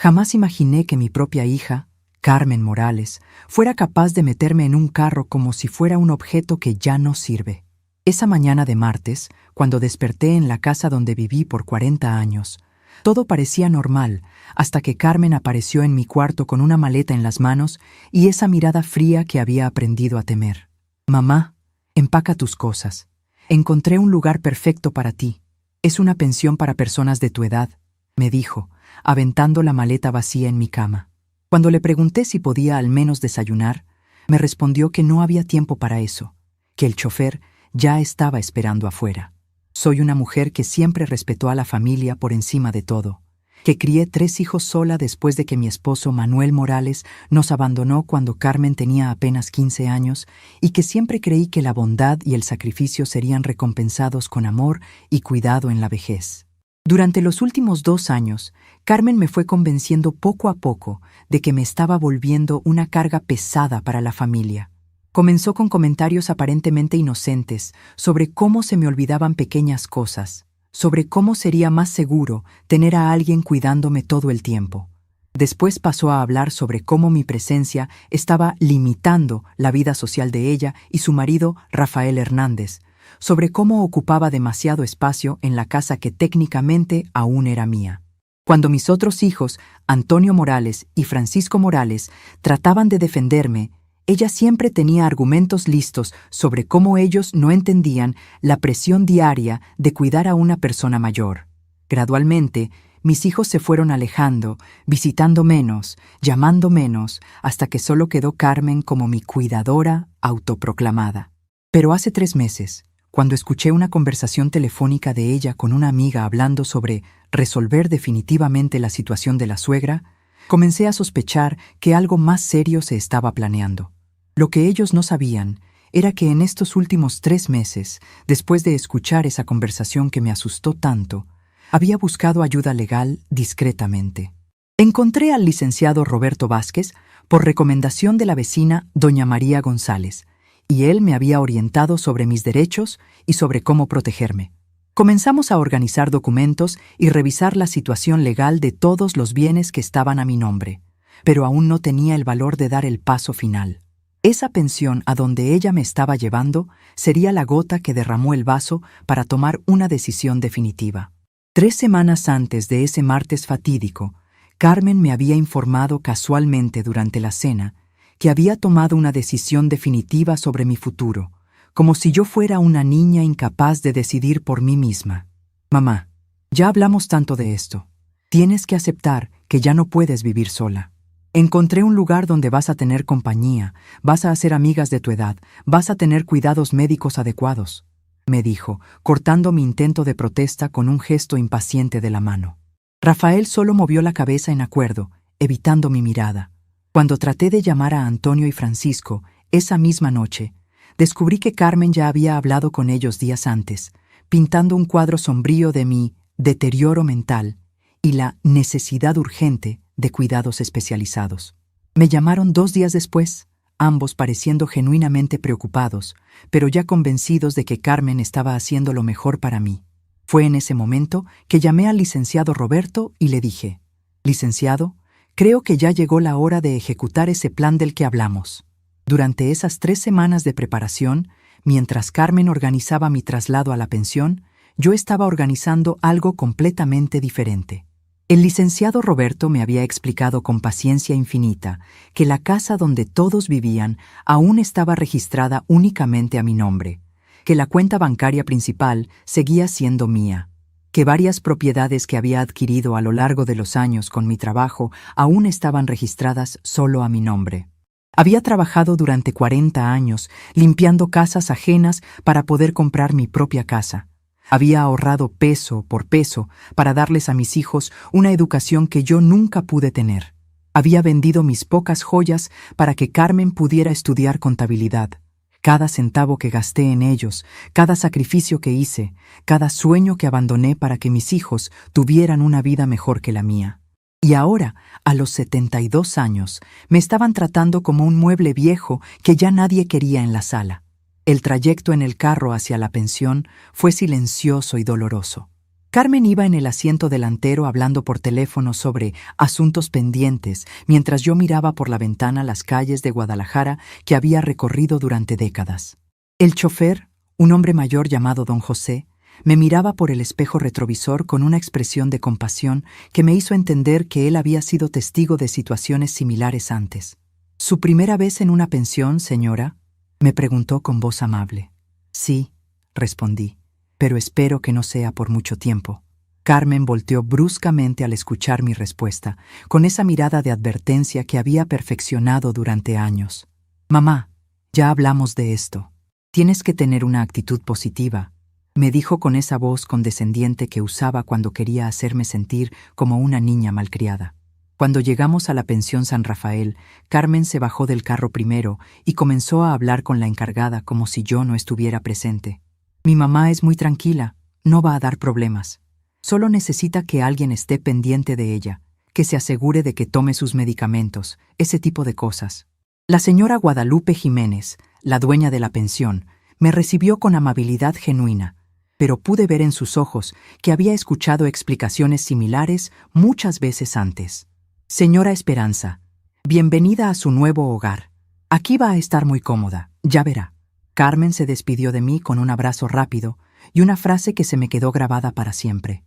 Jamás imaginé que mi propia hija, Carmen Morales, fuera capaz de meterme en un carro como si fuera un objeto que ya no sirve. Esa mañana de martes, cuando desperté en la casa donde viví por 40 años, todo parecía normal hasta que Carmen apareció en mi cuarto con una maleta en las manos y esa mirada fría que había aprendido a temer. «Mamá, empaca tus cosas. Encontré un lugar perfecto para ti. Es una pensión para personas de tu edad», me dijo, aventando la maleta vacía en mi cama. Cuando le pregunté si podía al menos desayunar, me respondió que no había tiempo para eso, que el chofer ya estaba esperando afuera. Soy una mujer que siempre respetó a la familia por encima de todo, que crié 3 hijos sola después de que mi esposo Manuel Morales nos abandonó cuando Carmen tenía apenas 15 años y que siempre creí que la bondad y el sacrificio serían recompensados con amor y cuidado en la vejez. Durante los últimos 2 años, Carmen me fue convenciendo poco a poco de que me estaba volviendo una carga pesada para la familia. Comenzó con comentarios aparentemente inocentes sobre cómo se me olvidaban pequeñas cosas, sobre cómo sería más seguro tener a alguien cuidándome todo el tiempo. Después pasó a hablar sobre cómo mi presencia estaba limitando la vida social de ella y su marido Rafael Hernández, sobre cómo ocupaba demasiado espacio en la casa que técnicamente aún era mía. Cuando mis otros hijos, Antonio Morales y Francisco Morales, trataban de defenderme, ella siempre tenía argumentos listos sobre cómo ellos no entendían la presión diaria de cuidar a una persona mayor. Gradualmente, mis hijos se fueron alejando, visitando menos, llamando menos, hasta que solo quedó Carmen como mi cuidadora autoproclamada. Pero hace 3 meses, cuando escuché una conversación telefónica de ella con una amiga hablando sobre resolver definitivamente la situación de la suegra, comencé a sospechar que algo más serio se estaba planeando. Lo que ellos no sabían era que en estos últimos 3 meses, después de escuchar esa conversación que me asustó tanto, había buscado ayuda legal discretamente. Encontré al licenciado Roberto Vázquez por recomendación de la vecina doña María González, y él me había orientado sobre mis derechos y sobre cómo protegerme. Comenzamos a organizar documentos y revisar la situación legal de todos los bienes que estaban a mi nombre, pero aún no tenía el valor de dar el paso final. Esa pensión a donde ella me estaba llevando sería la gota que derramó el vaso para tomar una decisión definitiva. 3 semanas antes de ese martes fatídico, Carmen me había informado casualmente durante la cena que había tomado una decisión definitiva sobre mi futuro, como si yo fuera una niña incapaz de decidir por mí misma. «Mamá, ya hablamos tanto de esto. Tienes que aceptar que ya no puedes vivir sola. Encontré un lugar donde vas a tener compañía, vas a hacer amigas de tu edad, vas a tener cuidados médicos adecuados», me dijo, cortando mi intento de protesta con un gesto impaciente de la mano. Rafael solo movió la cabeza en acuerdo, evitando mi mirada. Cuando traté de llamar a Antonio y Francisco, esa misma noche, descubrí que Carmen ya había hablado con ellos días antes, pintando un cuadro sombrío de mi deterioro mental y la necesidad urgente de cuidados especializados. Me llamaron 2 días después, ambos pareciendo genuinamente preocupados, pero ya convencidos de que Carmen estaba haciendo lo mejor para mí. Fue en ese momento que llamé al licenciado Roberto y le dije: «Licenciado, creo que ya llegó la hora de ejecutar ese plan del que hablamos». Durante esas 3 semanas de preparación, mientras Carmen organizaba mi traslado a la pensión, yo estaba organizando algo completamente diferente. El licenciado Roberto me había explicado con paciencia infinita que la casa donde todos vivían aún estaba registrada únicamente a mi nombre, que la cuenta bancaria principal seguía siendo mía, que varias propiedades que había adquirido a lo largo de los años con mi trabajo aún estaban registradas solo a mi nombre. Había trabajado durante 40 años limpiando casas ajenas para poder comprar mi propia casa. Había ahorrado peso por peso para darles a mis hijos una educación que yo nunca pude tener. Había vendido mis pocas joyas para que Carmen pudiera estudiar contabilidad. Cada centavo que gasté en ellos, cada sacrificio que hice, cada sueño que abandoné para que mis hijos tuvieran una vida mejor que la mía. Y ahora, a los 72 años, me estaban tratando como un mueble viejo que ya nadie quería en la sala. El trayecto en el carro hacia la pensión fue silencioso y doloroso. Carmen iba en el asiento delantero hablando por teléfono sobre asuntos pendientes, mientras yo miraba por la ventana las calles de Guadalajara que había recorrido durante décadas. El chofer, un hombre mayor llamado don José, me miraba por el espejo retrovisor con una expresión de compasión que me hizo entender que él había sido testigo de situaciones similares antes. ¿Su primera vez en una pensión, señora?, me preguntó con voz amable. Sí, respondí, pero espero que no sea por mucho tiempo. Carmen volteó bruscamente al escuchar mi respuesta, con esa mirada de advertencia que había perfeccionado durante años. Mamá, ya hablamos de esto. Tienes que tener una actitud positiva, me dijo con esa voz condescendiente que usaba cuando quería hacerme sentir como una niña malcriada. Cuando llegamos a la pensión San Rafael, Carmen se bajó del carro primero y comenzó a hablar con la encargada como si yo no estuviera presente. Mi mamá es muy tranquila, no va a dar problemas. Solo necesita que alguien esté pendiente de ella, que se asegure de que tome sus medicamentos, ese tipo de cosas. La señora Guadalupe Jiménez, la dueña de la pensión, me recibió con amabilidad genuina, pero pude ver en sus ojos que había escuchado explicaciones similares muchas veces antes. Señora Esperanza, bienvenida a su nuevo hogar. Aquí va a estar muy cómoda, ya verá. Carmen se despidió de mí con un abrazo rápido y una frase que se me quedó grabada para siempre.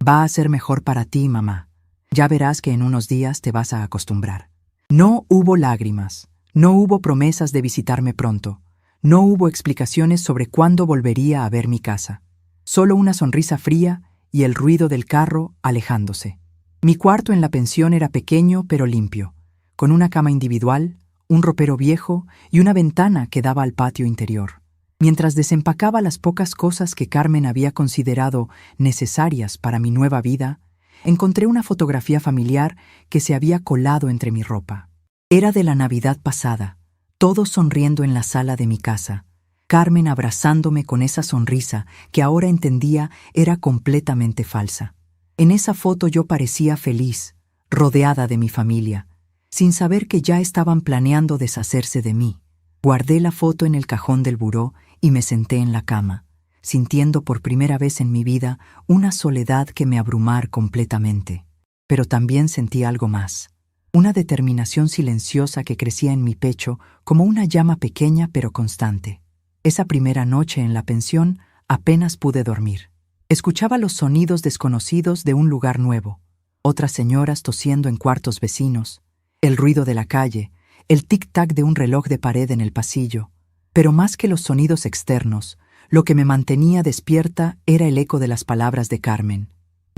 Va a ser mejor para ti, mamá. Ya verás que en unos días te vas a acostumbrar. No hubo lágrimas, no hubo promesas de visitarme pronto, no hubo explicaciones sobre cuándo volvería a ver mi casa. Solo una sonrisa fría y el ruido del carro alejándose. Mi cuarto en la pensión era pequeño pero limpio, con una cama individual, un ropero viejo y una ventana que daba al patio interior. Mientras desempacaba las pocas cosas que Carmen había considerado necesarias para mi nueva vida, encontré una fotografía familiar que se había colado entre mi ropa. Era de la Navidad pasada, todos sonriendo en la sala de mi casa, Carmen abrazándome con esa sonrisa que ahora entendía era completamente falsa. En esa foto yo parecía feliz, rodeada de mi familia, sin saber que ya estaban planeando deshacerse de mí. Guardé la foto en el cajón del buró y me senté en la cama, sintiendo por primera vez en mi vida una soledad que me abrumara completamente. Pero también sentí algo más, una determinación silenciosa que crecía en mi pecho como una llama pequeña pero constante. Esa primera noche en la pensión apenas pude dormir. Escuchaba los sonidos desconocidos de un lugar nuevo, otras señoras tosiendo en cuartos vecinos, el ruido de la calle, el tic-tac de un reloj de pared en el pasillo. Pero más que los sonidos externos, lo que me mantenía despierta era el eco de las palabras de Carmen.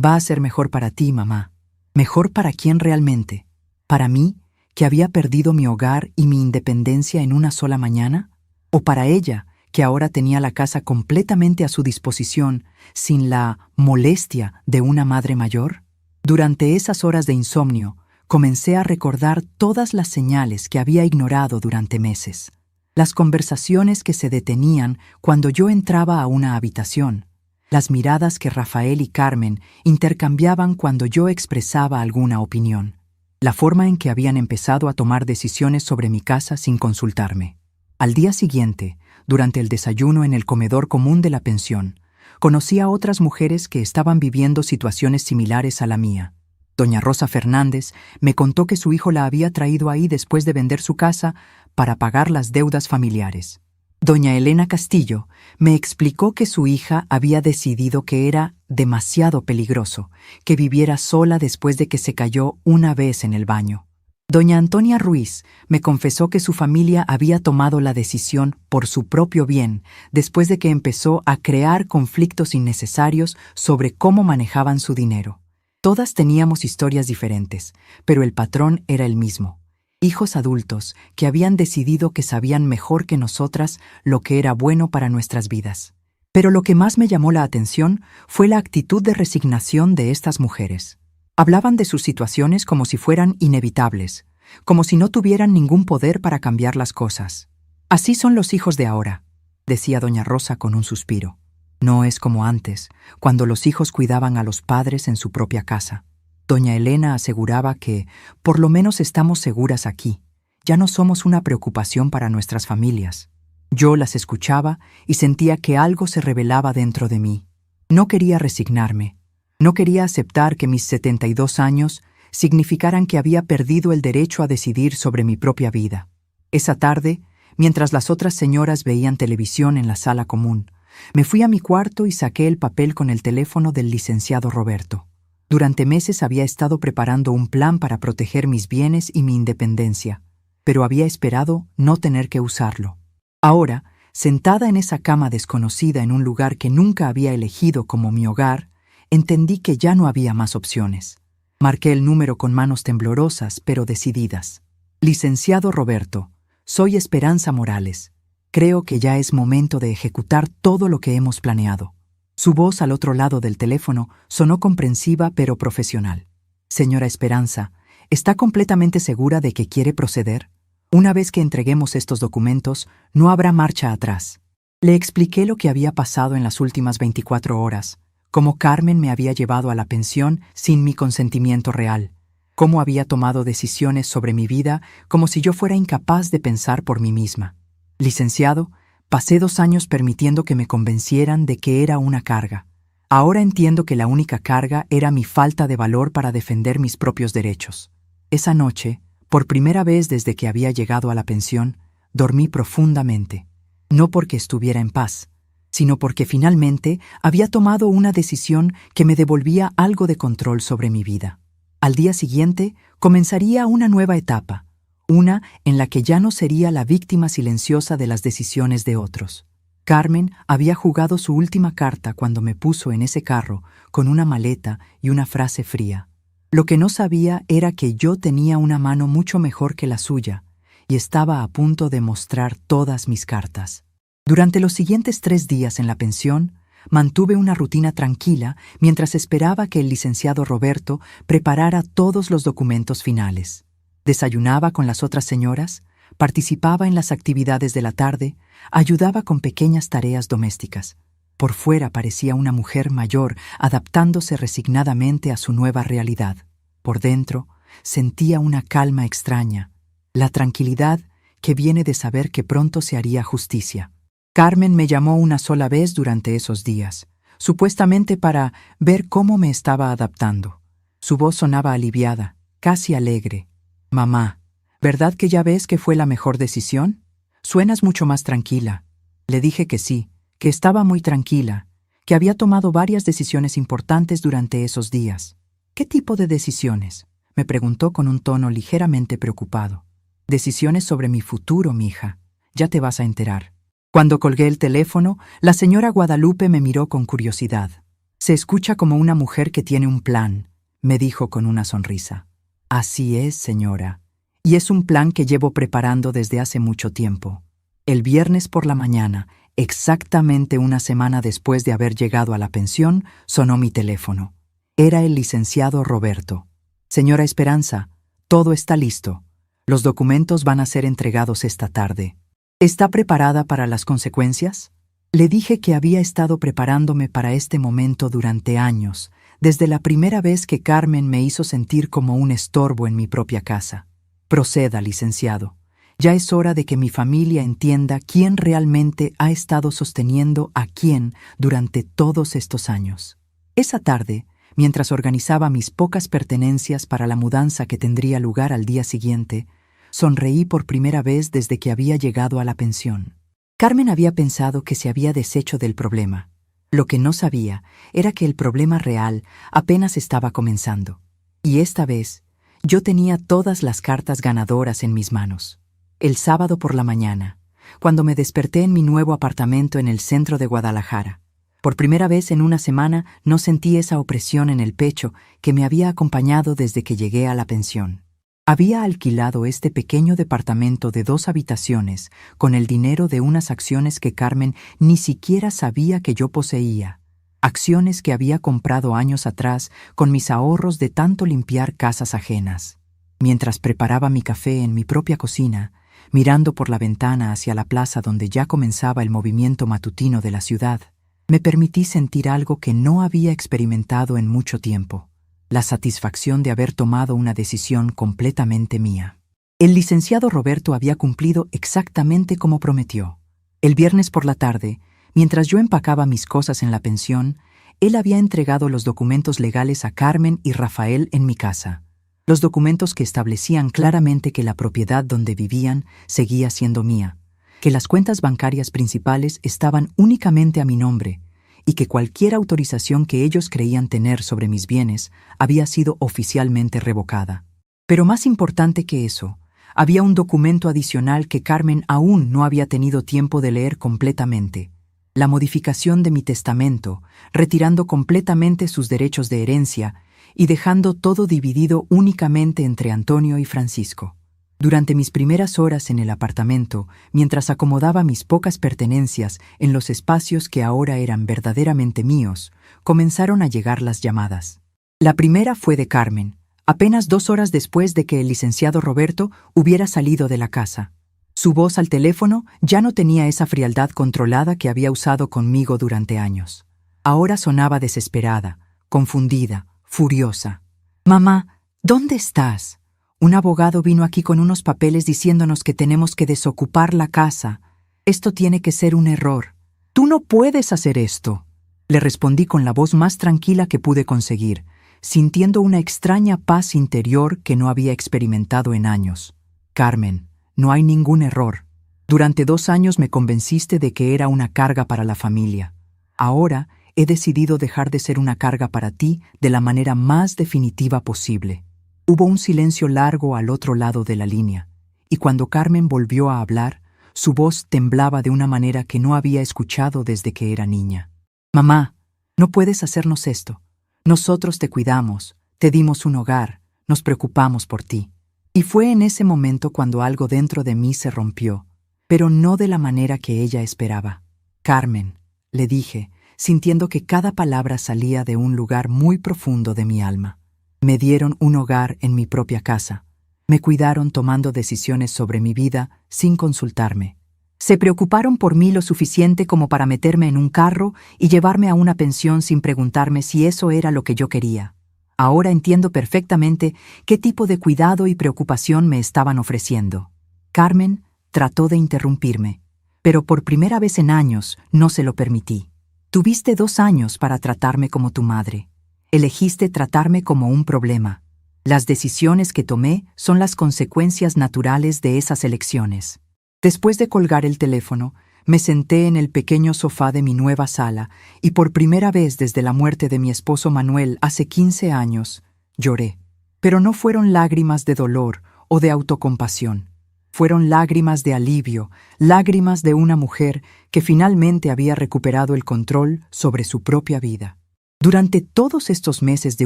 Va a ser mejor para ti, mamá. ¿Mejor para quién realmente? ¿Para mí, que había perdido mi hogar y mi independencia en una sola mañana? ¿O para ella, que ahora tenía la casa completamente a su disposición, sin la molestia de una madre mayor? Durante esas horas de insomnio, comencé a recordar todas las señales que había ignorado durante meses. Las conversaciones que se detenían cuando yo entraba a una habitación, las miradas que Rafael y Carmen intercambiaban cuando yo expresaba alguna opinión, la forma en que habían empezado a tomar decisiones sobre mi casa sin consultarme. Al día siguiente, durante el desayuno en el comedor común de la pensión, conocí a otras mujeres que estaban viviendo situaciones similares a la mía. Doña Rosa Fernández me contó que su hijo la había traído ahí después de vender su casa para pagar las deudas familiares. Doña Elena Castillo me explicó que su hija había decidido que era demasiado peligroso que viviera sola después de que se cayó una vez en el baño. Doña Antonia Ruiz me confesó que su familia había tomado la decisión por su propio bien después de que empezó a crear conflictos innecesarios sobre cómo manejaban su dinero. Todas teníamos historias diferentes, pero el patrón era el mismo. Hijos adultos que habían decidido que sabían mejor que nosotras lo que era bueno para nuestras vidas. Pero lo que más me llamó la atención fue la actitud de resignación de estas mujeres. Hablaban de sus situaciones como si fueran inevitables, como si no tuvieran ningún poder para cambiar las cosas. Así son los hijos de ahora, decía doña Rosa con un suspiro. No es como antes, cuando los hijos cuidaban a los padres en su propia casa. Doña Elena aseguraba que, por lo menos estamos seguras aquí, ya no somos una preocupación para nuestras familias. Yo las escuchaba y sentía que algo se rebelaba dentro de mí. No quería resignarme, No quería aceptar que mis 72 años significaran que había perdido el derecho a decidir sobre mi propia vida. Esa tarde, mientras las otras señoras veían televisión en la sala común, me fui a mi cuarto y saqué el papel con el teléfono del licenciado Roberto. Durante meses había estado preparando un plan para proteger mis bienes y mi independencia, pero había esperado no tener que usarlo. Ahora, sentada en esa cama desconocida en un lugar que nunca había elegido como mi hogar, entendí que ya no había más opciones. Marqué el número con manos temblorosas, pero decididas. Licenciado Roberto, soy Esperanza Morales. Creo que ya es momento de ejecutar todo lo que hemos planeado. Su voz al otro lado del teléfono sonó comprensiva pero profesional. Señora Esperanza, ¿está completamente segura de que quiere proceder? Una vez que entreguemos estos documentos, no habrá marcha atrás. Le expliqué lo que había pasado en las últimas 24 horas, cómo Carmen me había llevado a la pensión sin mi consentimiento real, cómo había tomado decisiones sobre mi vida como si yo fuera incapaz de pensar por mí misma. Licenciado, pasé 2 años permitiendo que me convencieran de que era una carga. Ahora entiendo que la única carga era mi falta de valor para defender mis propios derechos. Esa noche, por primera vez desde que había llegado a la pensión, dormí profundamente, no porque estuviera en paz, sino porque finalmente había tomado una decisión que me devolvía algo de control sobre mi vida. Al día siguiente comenzaría una nueva etapa, una en la que ya no sería la víctima silenciosa de las decisiones de otros. Carmen había jugado su última carta cuando me puso en ese carro con una maleta y una frase fría. Lo que no sabía era que yo tenía una mano mucho mejor que la suya y estaba a punto de mostrar todas mis cartas. Durante los siguientes 3 días en la pensión, mantuve una rutina tranquila mientras esperaba que el licenciado Roberto preparara todos los documentos finales. Desayunaba con las otras señoras, participaba en las actividades de la tarde, ayudaba con pequeñas tareas domésticas. Por fuera parecía una mujer mayor adaptándose resignadamente a su nueva realidad. Por dentro sentía una calma extraña, la tranquilidad que viene de saber que pronto se haría justicia. Carmen me llamó una sola vez durante esos días, supuestamente para ver cómo me estaba adaptando. Su voz sonaba aliviada, casi alegre. «Mamá, ¿verdad que ya ves que fue la mejor decisión? Suenas mucho más tranquila». Le dije que sí, que estaba muy tranquila, que había tomado varias decisiones importantes durante esos días. «¿Qué tipo de decisiones?», me preguntó con un tono ligeramente preocupado. «Decisiones sobre mi futuro, mija. Ya te vas a enterar». Cuando colgué el teléfono, la señora Guadalupe me miró con curiosidad. «Se escucha como una mujer que tiene un plan», me dijo con una sonrisa. «Así es, señora. Y es un plan que llevo preparando desde hace mucho tiempo». El viernes por la mañana, exactamente una semana después de haber llegado a la pensión, sonó mi teléfono. Era el licenciado Roberto. «Señora Esperanza, todo está listo. Los documentos van a ser entregados esta tarde. ¿Está preparada para las consecuencias?». Le dije que había estado preparándome para este momento durante años, desde la primera vez que Carmen me hizo sentir como un estorbo en mi propia casa. «Proceda, licenciado. Ya es hora de que mi familia entienda quién realmente ha estado sosteniendo a quién durante todos estos años». Esa tarde, mientras organizaba mis pocas pertenencias para la mudanza que tendría lugar al día siguiente, sonreí por primera vez desde que había llegado a la pensión. Carmen había pensado que se había deshecho del problema. Lo que no sabía era que el problema real apenas estaba comenzando. Y esta vez, yo tenía todas las cartas ganadoras en mis manos. El sábado por la mañana, cuando me desperté en mi nuevo apartamento en el centro de Guadalajara, por primera vez en una semana no sentí esa opresión en el pecho que me había acompañado desde que llegué a la pensión. Había alquilado este pequeño departamento de 2 habitaciones con el dinero de unas acciones que Carmen ni siquiera sabía que yo poseía. Acciones que había comprado años atrás con mis ahorros de tanto limpiar casas ajenas. Mientras preparaba mi café en mi propia cocina, mirando por la ventana hacia la plaza donde ya comenzaba el movimiento matutino de la ciudad, me permití sentir algo que no había experimentado en mucho tiempo. La satisfacción de haber tomado una decisión completamente mía. El licenciado Roberto había cumplido exactamente como prometió. El viernes por la tarde, mientras yo empacaba mis cosas en la pensión, Él había entregado los documentos legales a Carmen y Rafael en mi casa. Los documentos que establecían claramente que la propiedad donde vivían seguía siendo mía, que las cuentas bancarias principales estaban únicamente a mi nombre y que cualquier autorización que ellos creían tener sobre mis bienes había sido oficialmente revocada. Pero más importante que eso, había un documento adicional que Carmen aún no había tenido tiempo de leer completamente: la modificación de mi testamento, retirando completamente sus derechos de herencia y dejando todo dividido únicamente entre Antonio y Francisco. Durante mis primeras horas en el apartamento, mientras acomodaba mis pocas pertenencias en los espacios que ahora eran verdaderamente míos, comenzaron a llegar las llamadas. La primera fue de Carmen, apenas 2 horas después de que el licenciado Roberto hubiera salido de la casa. Su voz al teléfono ya no tenía esa frialdad controlada que había usado conmigo durante años. Ahora sonaba desesperada, confundida, furiosa. «Mamá, ¿dónde estás? Un abogado vino aquí con unos papeles diciéndonos que tenemos que desocupar la casa. Esto tiene que ser un error. Tú no puedes hacer esto», le respondí con la voz más tranquila que pude conseguir, sintiendo una extraña paz interior que no había experimentado en años. «Carmen, no hay ningún error. Durante 2 años me convenciste de que era una carga para la familia. Ahora he decidido dejar de ser una carga para ti de la manera más definitiva posible». Hubo un silencio largo al otro lado de la línea, y cuando Carmen volvió a hablar, su voz temblaba de una manera que no había escuchado desde que era niña. «Mamá, no puedes hacernos esto. Nosotros te cuidamos, te dimos un hogar, nos preocupamos por ti». Y fue en ese momento cuando algo dentro de mí se rompió, pero no de la manera que ella esperaba. «Carmen», le dije, sintiendo que cada palabra salía de un lugar muy profundo de mi alma. Me dieron un hogar en mi propia casa. Me cuidaron tomando decisiones sobre mi vida sin consultarme. Se preocuparon por mí lo suficiente como para meterme en un carro y llevarme a una pensión sin preguntarme si eso era lo que yo quería. Ahora entiendo perfectamente qué tipo de cuidado y preocupación me estaban ofreciendo. Carmen trató de interrumpirme, pero por primera vez en años no se lo permití. «Tuviste 2 años para tratarme como tu madre. Elegiste tratarme como un problema. Las decisiones que tomé son las consecuencias naturales de esas elecciones». Después de colgar el teléfono, me senté en el pequeño sofá de mi nueva sala y por primera vez desde la muerte de mi esposo Manuel hace 15 años, lloré. Pero no fueron lágrimas de dolor o de autocompasión. Fueron lágrimas de alivio, lágrimas de una mujer que finalmente había recuperado el control sobre su propia vida. Durante todos estos meses de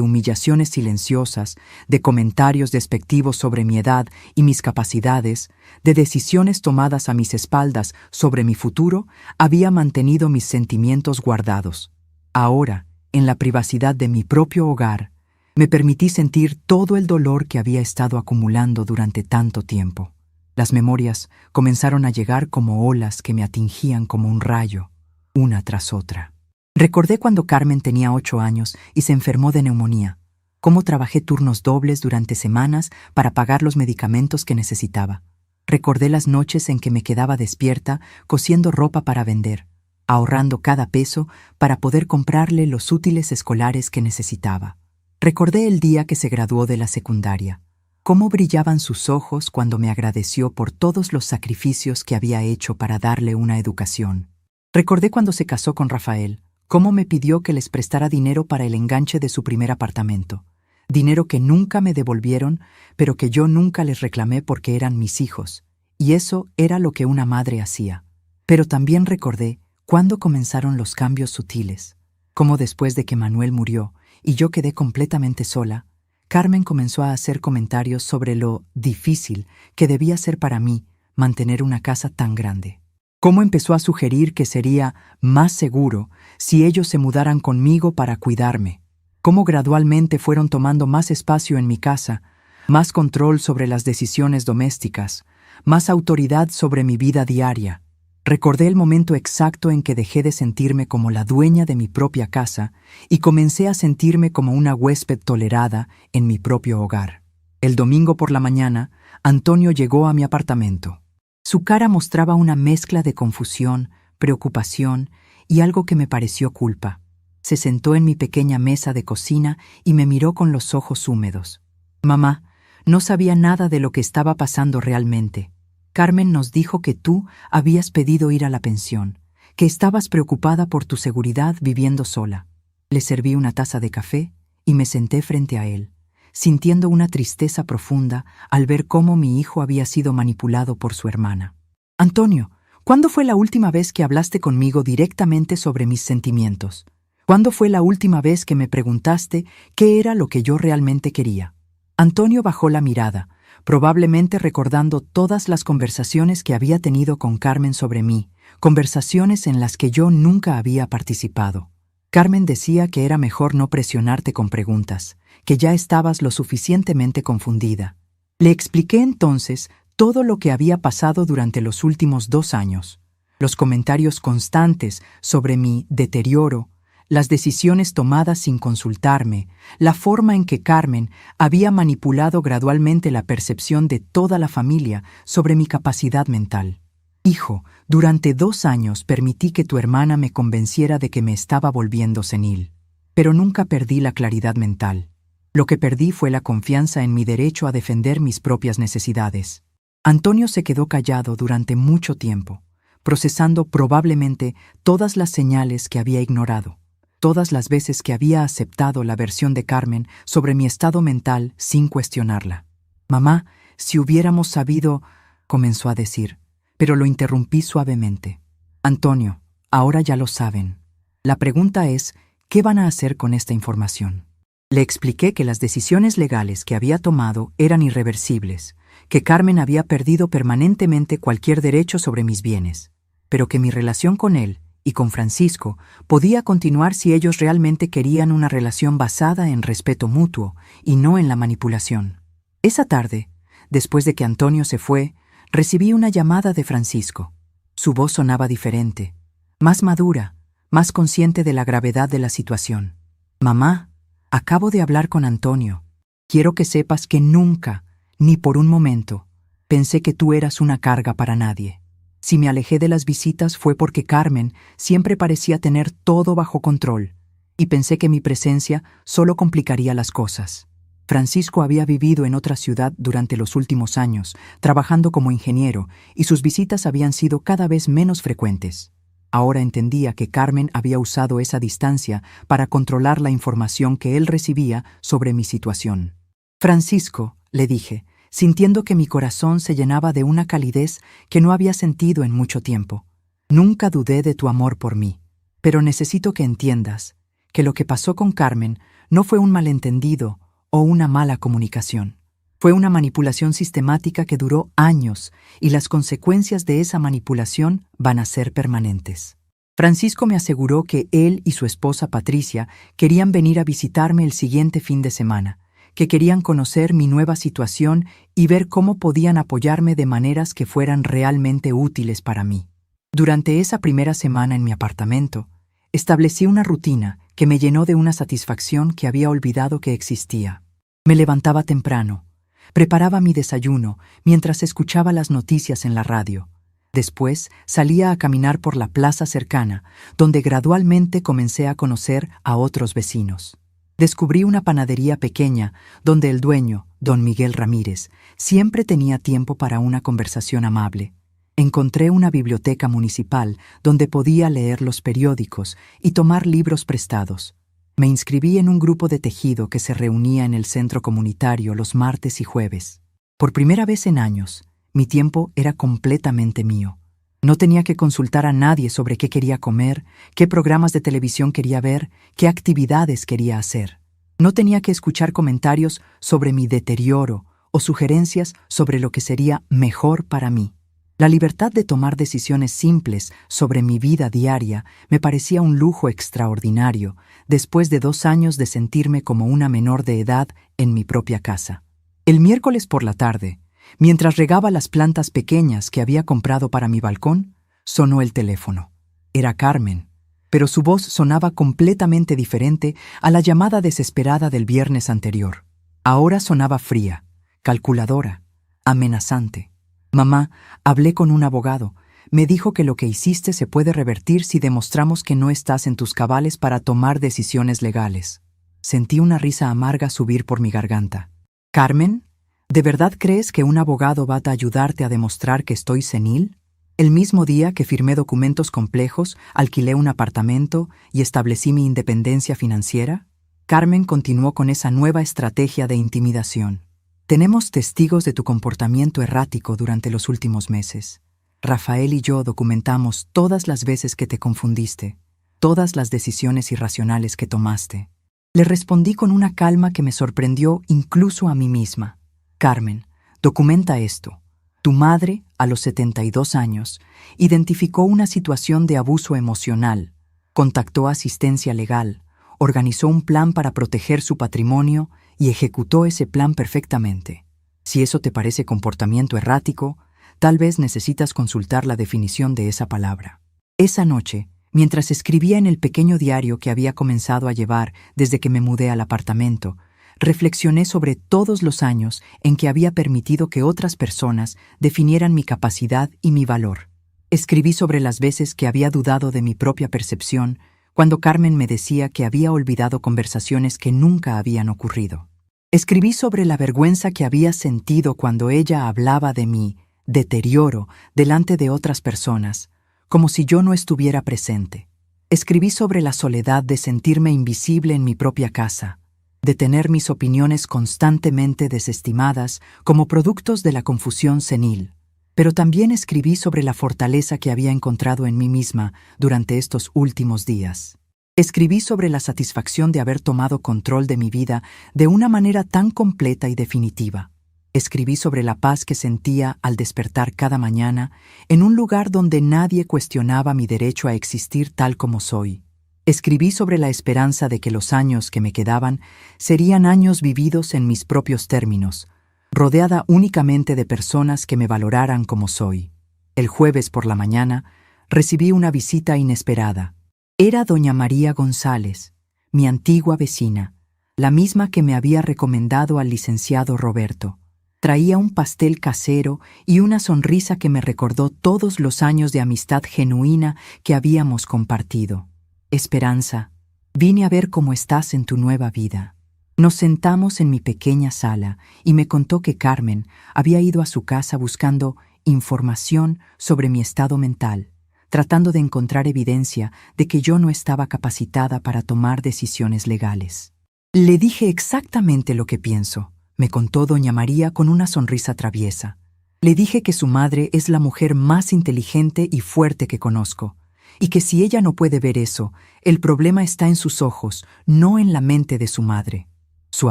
humillaciones silenciosas, de comentarios despectivos sobre mi edad y mis capacidades, de decisiones tomadas a mis espaldas sobre mi futuro, había mantenido mis sentimientos guardados. Ahora, en la privacidad de mi propio hogar, me permití sentir todo el dolor que había estado acumulando durante tanto tiempo. Las memorias comenzaron a llegar como olas que me atingían como un rayo, una tras otra. Recordé cuando Carmen tenía 8 años y se enfermó de neumonía, cómo trabajé turnos dobles durante semanas para pagar los medicamentos que necesitaba. Recordé las noches en que me quedaba despierta cosiendo ropa para vender, ahorrando cada peso para poder comprarle los útiles escolares que necesitaba. Recordé el día que se graduó de la secundaria, cómo brillaban sus ojos cuando me agradeció por todos los sacrificios que había hecho para darle una educación. Recordé cuando se casó con Rafael, cómo me pidió que les prestara dinero para el enganche de su primer apartamento, dinero que nunca me devolvieron, pero que yo nunca les reclamé porque eran mis hijos, y eso era lo que una madre hacía. Pero también recordé cuándo comenzaron los cambios sutiles, cómo después de que Manuel murió y yo quedé completamente sola, Carmen comenzó a hacer comentarios sobre lo difícil que debía ser para mí mantener una casa tan grande. Cómo empezó a sugerir que sería más seguro si ellos se mudaran conmigo para cuidarme. Cómo gradualmente fueron tomando más espacio en mi casa, más control sobre las decisiones domésticas, más autoridad sobre mi vida diaria. Recordé el momento exacto en que dejé de sentirme como la dueña de mi propia casa y comencé a sentirme como una huésped tolerada en mi propio hogar. El domingo por la mañana, Antonio llegó a mi apartamento. Su cara mostraba una mezcla de confusión, preocupación y algo que me pareció culpa. Se sentó en mi pequeña mesa de cocina y me miró con los ojos húmedos. Mamá, no sabía nada de lo que estaba pasando realmente. Carmen nos dijo que tú habías pedido ir a la pensión, que estabas preocupada por tu seguridad viviendo sola. Le serví una taza de café y me senté frente a él, sintiendo una tristeza profunda al ver cómo mi hijo había sido manipulado por su hermana. Antonio, ¿cuándo fue la última vez que hablaste conmigo directamente sobre mis sentimientos? ¿Cuándo fue la última vez que me preguntaste qué era lo que yo realmente quería? Antonio bajó la mirada, probablemente recordando todas las conversaciones que había tenido con Carmen sobre mí, conversaciones en las que yo nunca había participado. Carmen decía que era mejor no presionarte con preguntas, que ya estabas lo suficientemente confundida. Le expliqué entonces todo lo que había pasado durante los últimos 2 años, los comentarios constantes sobre mi deterioro, las decisiones tomadas sin consultarme, la forma en que Carmen había manipulado gradualmente la percepción de toda la familia sobre mi capacidad mental. Hijo, durante 2 años permití que tu hermana me convenciera de que me estaba volviendo senil, pero nunca perdí la claridad mental. Lo que perdí fue la confianza en mi derecho a defender mis propias necesidades. Antonio se quedó callado durante mucho tiempo, procesando probablemente todas las señales que había ignorado, todas las veces que había aceptado la versión de Carmen sobre mi estado mental sin cuestionarla. Mamá, si hubiéramos sabido, comenzó a decir, pero lo interrumpí suavemente. Antonio, ahora ya lo saben. La pregunta es, ¿qué van a hacer con esta información? Le expliqué que las decisiones legales que había tomado eran irreversibles, que Carmen había perdido permanentemente cualquier derecho sobre mis bienes, pero que mi relación con él y con Francisco podía continuar si ellos realmente querían una relación basada en respeto mutuo y no en la manipulación. Esa tarde, después de que Antonio se fue, recibí una llamada de Francisco. Su voz sonaba diferente, más madura, más consciente de la gravedad de la situación. Mamá, acabo de hablar con Antonio. Quiero que sepas que nunca, ni por un momento, pensé que tú eras una carga para nadie. Si me alejé de las visitas fue porque Carmen siempre parecía tener todo bajo control, y pensé que mi presencia solo complicaría las cosas. Francisco había vivido en otra ciudad durante los últimos años, trabajando como ingeniero, y sus visitas habían sido cada vez menos frecuentes. Ahora entendía que Carmen había usado esa distancia para controlar la información que él recibía sobre mi situación. Francisco, le dije, sintiendo que mi corazón se llenaba de una calidez que no había sentido en mucho tiempo. Nunca dudé de tu amor por mí, pero necesito que entiendas que lo que pasó con Carmen no fue un malentendido o una mala comunicación. Fue una manipulación sistemática que duró años y las consecuencias de esa manipulación van a ser permanentes. Francisco me aseguró que él y su esposa Patricia querían venir a visitarme el siguiente fin de semana, que querían conocer mi nueva situación y ver cómo podían apoyarme de maneras que fueran realmente útiles para mí. Durante esa primera semana en mi apartamento, establecí una rutina que me llenó de una satisfacción que había olvidado que existía. Me levantaba temprano, preparaba mi desayuno mientras escuchaba las noticias en la radio. Después salía a caminar por la plaza cercana, donde gradualmente comencé a conocer a otros vecinos. Descubrí una panadería pequeña donde el dueño, don Miguel Ramírez, siempre tenía tiempo para una conversación amable. Encontré una biblioteca municipal donde podía leer los periódicos y tomar libros prestados. Me inscribí en un grupo de tejido que se reunía en el centro comunitario los martes y jueves. Por primera vez en años, mi tiempo era completamente mío. No tenía que consultar a nadie sobre qué quería comer, qué programas de televisión quería ver, qué actividades quería hacer. No tenía que escuchar comentarios sobre mi deterioro o sugerencias sobre lo que sería mejor para mí. La libertad de tomar decisiones simples sobre mi vida diaria me parecía un lujo extraordinario después de 2 años de sentirme como una menor de edad en mi propia casa. El miércoles por la tarde, mientras regaba las plantas pequeñas que había comprado para mi balcón, sonó el teléfono. Era Carmen, pero su voz sonaba completamente diferente a la llamada desesperada del viernes anterior. Ahora sonaba fría, calculadora, amenazante. Mamá, hablé con un abogado. Me dijo que lo que hiciste se puede revertir si demostramos que no estás en tus cabales para tomar decisiones legales. Sentí una risa amarga subir por mi garganta. Carmen, ¿de verdad crees que un abogado va a ayudarte a demostrar que estoy senil? El mismo día que firmé documentos complejos, alquilé un apartamento y establecí mi independencia financiera, Carmen continuó con esa nueva estrategia de intimidación. Tenemos testigos de tu comportamiento errático durante los últimos meses. Rafael y yo documentamos todas las veces que te confundiste, todas las decisiones irracionales que tomaste. Le respondí con una calma que me sorprendió incluso a mí misma. Carmen, documenta esto. Tu madre, a los 72 años, identificó una situación de abuso emocional, contactó asistencia legal, organizó un plan para proteger su patrimonio y ejecutó ese plan perfectamente. Si eso te parece comportamiento errático, tal vez necesitas consultar la definición de esa palabra. Esa noche, mientras escribía en el pequeño diario que había comenzado a llevar desde que me mudé al apartamento, reflexioné sobre todos los años en que había permitido que otras personas definieran mi capacidad y mi valor. Escribí sobre las veces que había dudado de mi propia percepción cuando Carmen me decía que había olvidado conversaciones que nunca habían ocurrido. Escribí sobre la vergüenza que había sentido cuando ella hablaba de mi deterioro delante de otras personas, como si yo no estuviera presente. Escribí sobre la soledad de sentirme invisible en mi propia casa, de tener mis opiniones constantemente desestimadas como productos de la confusión senil. Pero también escribí sobre la fortaleza que había encontrado en mí misma durante estos últimos días. Escribí sobre la satisfacción de haber tomado control de mi vida de una manera tan completa y definitiva. Escribí sobre la paz que sentía al despertar cada mañana en un lugar donde nadie cuestionaba mi derecho a existir tal como soy. Escribí sobre la esperanza de que los años que me quedaban serían años vividos en mis propios términos, rodeada únicamente de personas que me valoraran como soy. El jueves por la mañana recibí una visita inesperada. Era doña María González, mi antigua vecina, la misma que me había recomendado al licenciado Roberto. Traía un pastel casero y una sonrisa que me recordó todos los años de amistad genuina que habíamos compartido. Esperanza, vine a ver cómo estás en tu nueva vida. Nos sentamos en mi pequeña sala y me contó que Carmen había ido a su casa buscando información sobre mi estado mental, tratando de encontrar evidencia de que yo no estaba capacitada para tomar decisiones legales. Le dije exactamente lo que pienso, me contó doña María con una sonrisa traviesa. Le dije que su madre es la mujer más inteligente y fuerte que conozco, y que si ella no puede ver eso, el problema está en sus ojos, no en la mente de su madre. Su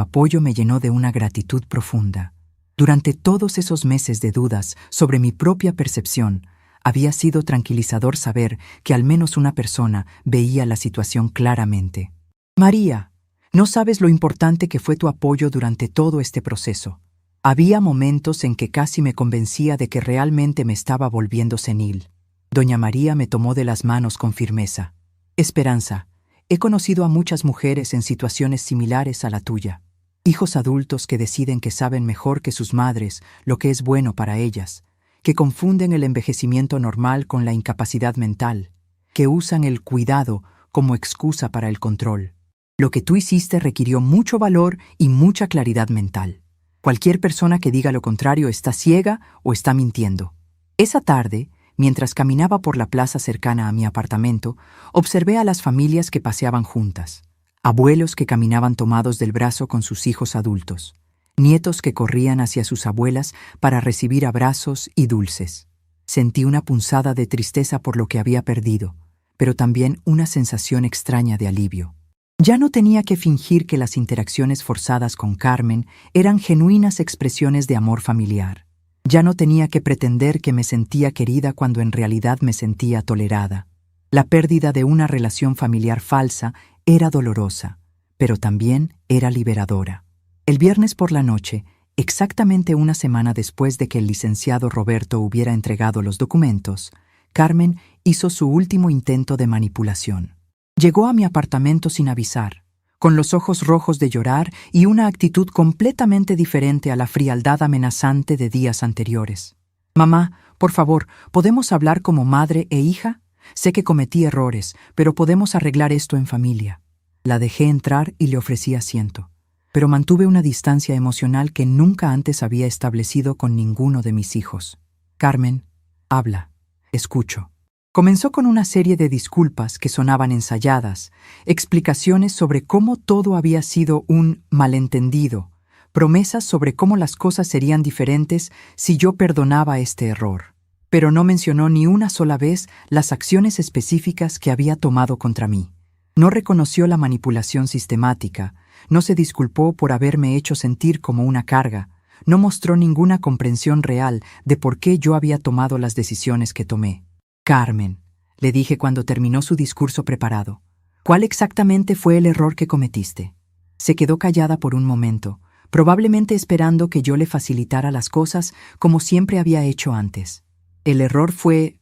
apoyo me llenó de una gratitud profunda. Durante todos esos meses de dudas sobre mi propia percepción, había sido tranquilizador saber que al menos una persona veía la situación claramente. María, no sabes lo importante que fue tu apoyo durante todo este proceso. Había momentos en que casi me convencía de que realmente me estaba volviendo senil. Doña María me tomó de las manos con firmeza. Esperanza, he conocido a muchas mujeres en situaciones similares a la tuya. Hijos adultos que deciden que saben mejor que sus madres lo que es bueno para ellas, que confunden el envejecimiento normal con la incapacidad mental, que usan el cuidado como excusa para el control. Lo que tú hiciste requirió mucho valor y mucha claridad mental. Cualquier persona que diga lo contrario está ciega o está mintiendo. Esa tarde, mientras caminaba por la plaza cercana a mi apartamento, observé a las familias que paseaban juntas. Abuelos que caminaban tomados del brazo con sus hijos adultos. Nietos que corrían hacia sus abuelas para recibir abrazos y dulces. Sentí una punzada de tristeza por lo que había perdido, pero también una sensación extraña de alivio. Ya no tenía que fingir que las interacciones forzadas con Carmen eran genuinas expresiones de amor familiar. Ya no tenía que pretender que me sentía querida cuando en realidad me sentía tolerada. La pérdida de una relación familiar falsa era dolorosa, pero también era liberadora. El viernes por la noche, exactamente una semana después de que el licenciado Roberto hubiera entregado los documentos, Carmen hizo su último intento de manipulación. Llegó a mi apartamento sin avisar, con los ojos rojos de llorar y una actitud completamente diferente a la frialdad amenazante de días anteriores. Mamá, por favor, ¿podemos hablar como madre e hija? Sé que cometí errores, pero podemos arreglar esto en familia. La dejé entrar y le ofrecí asiento, pero mantuve una distancia emocional que nunca antes había establecido con ninguno de mis hijos. Carmen, habla, escucho. Comenzó con una serie de disculpas que sonaban ensayadas, explicaciones sobre cómo todo había sido un malentendido, promesas sobre cómo las cosas serían diferentes si yo perdonaba este error. Pero no mencionó ni una sola vez las acciones específicas que había tomado contra mí. No reconoció la manipulación sistemática, no se disculpó por haberme hecho sentir como una carga, no mostró ninguna comprensión real de por qué yo había tomado las decisiones que tomé. Carmen, le dije cuando terminó su discurso preparado, ¿cuál exactamente fue el error que cometiste? Se quedó callada por un momento, probablemente esperando que yo le facilitara las cosas como siempre había hecho antes. El error fue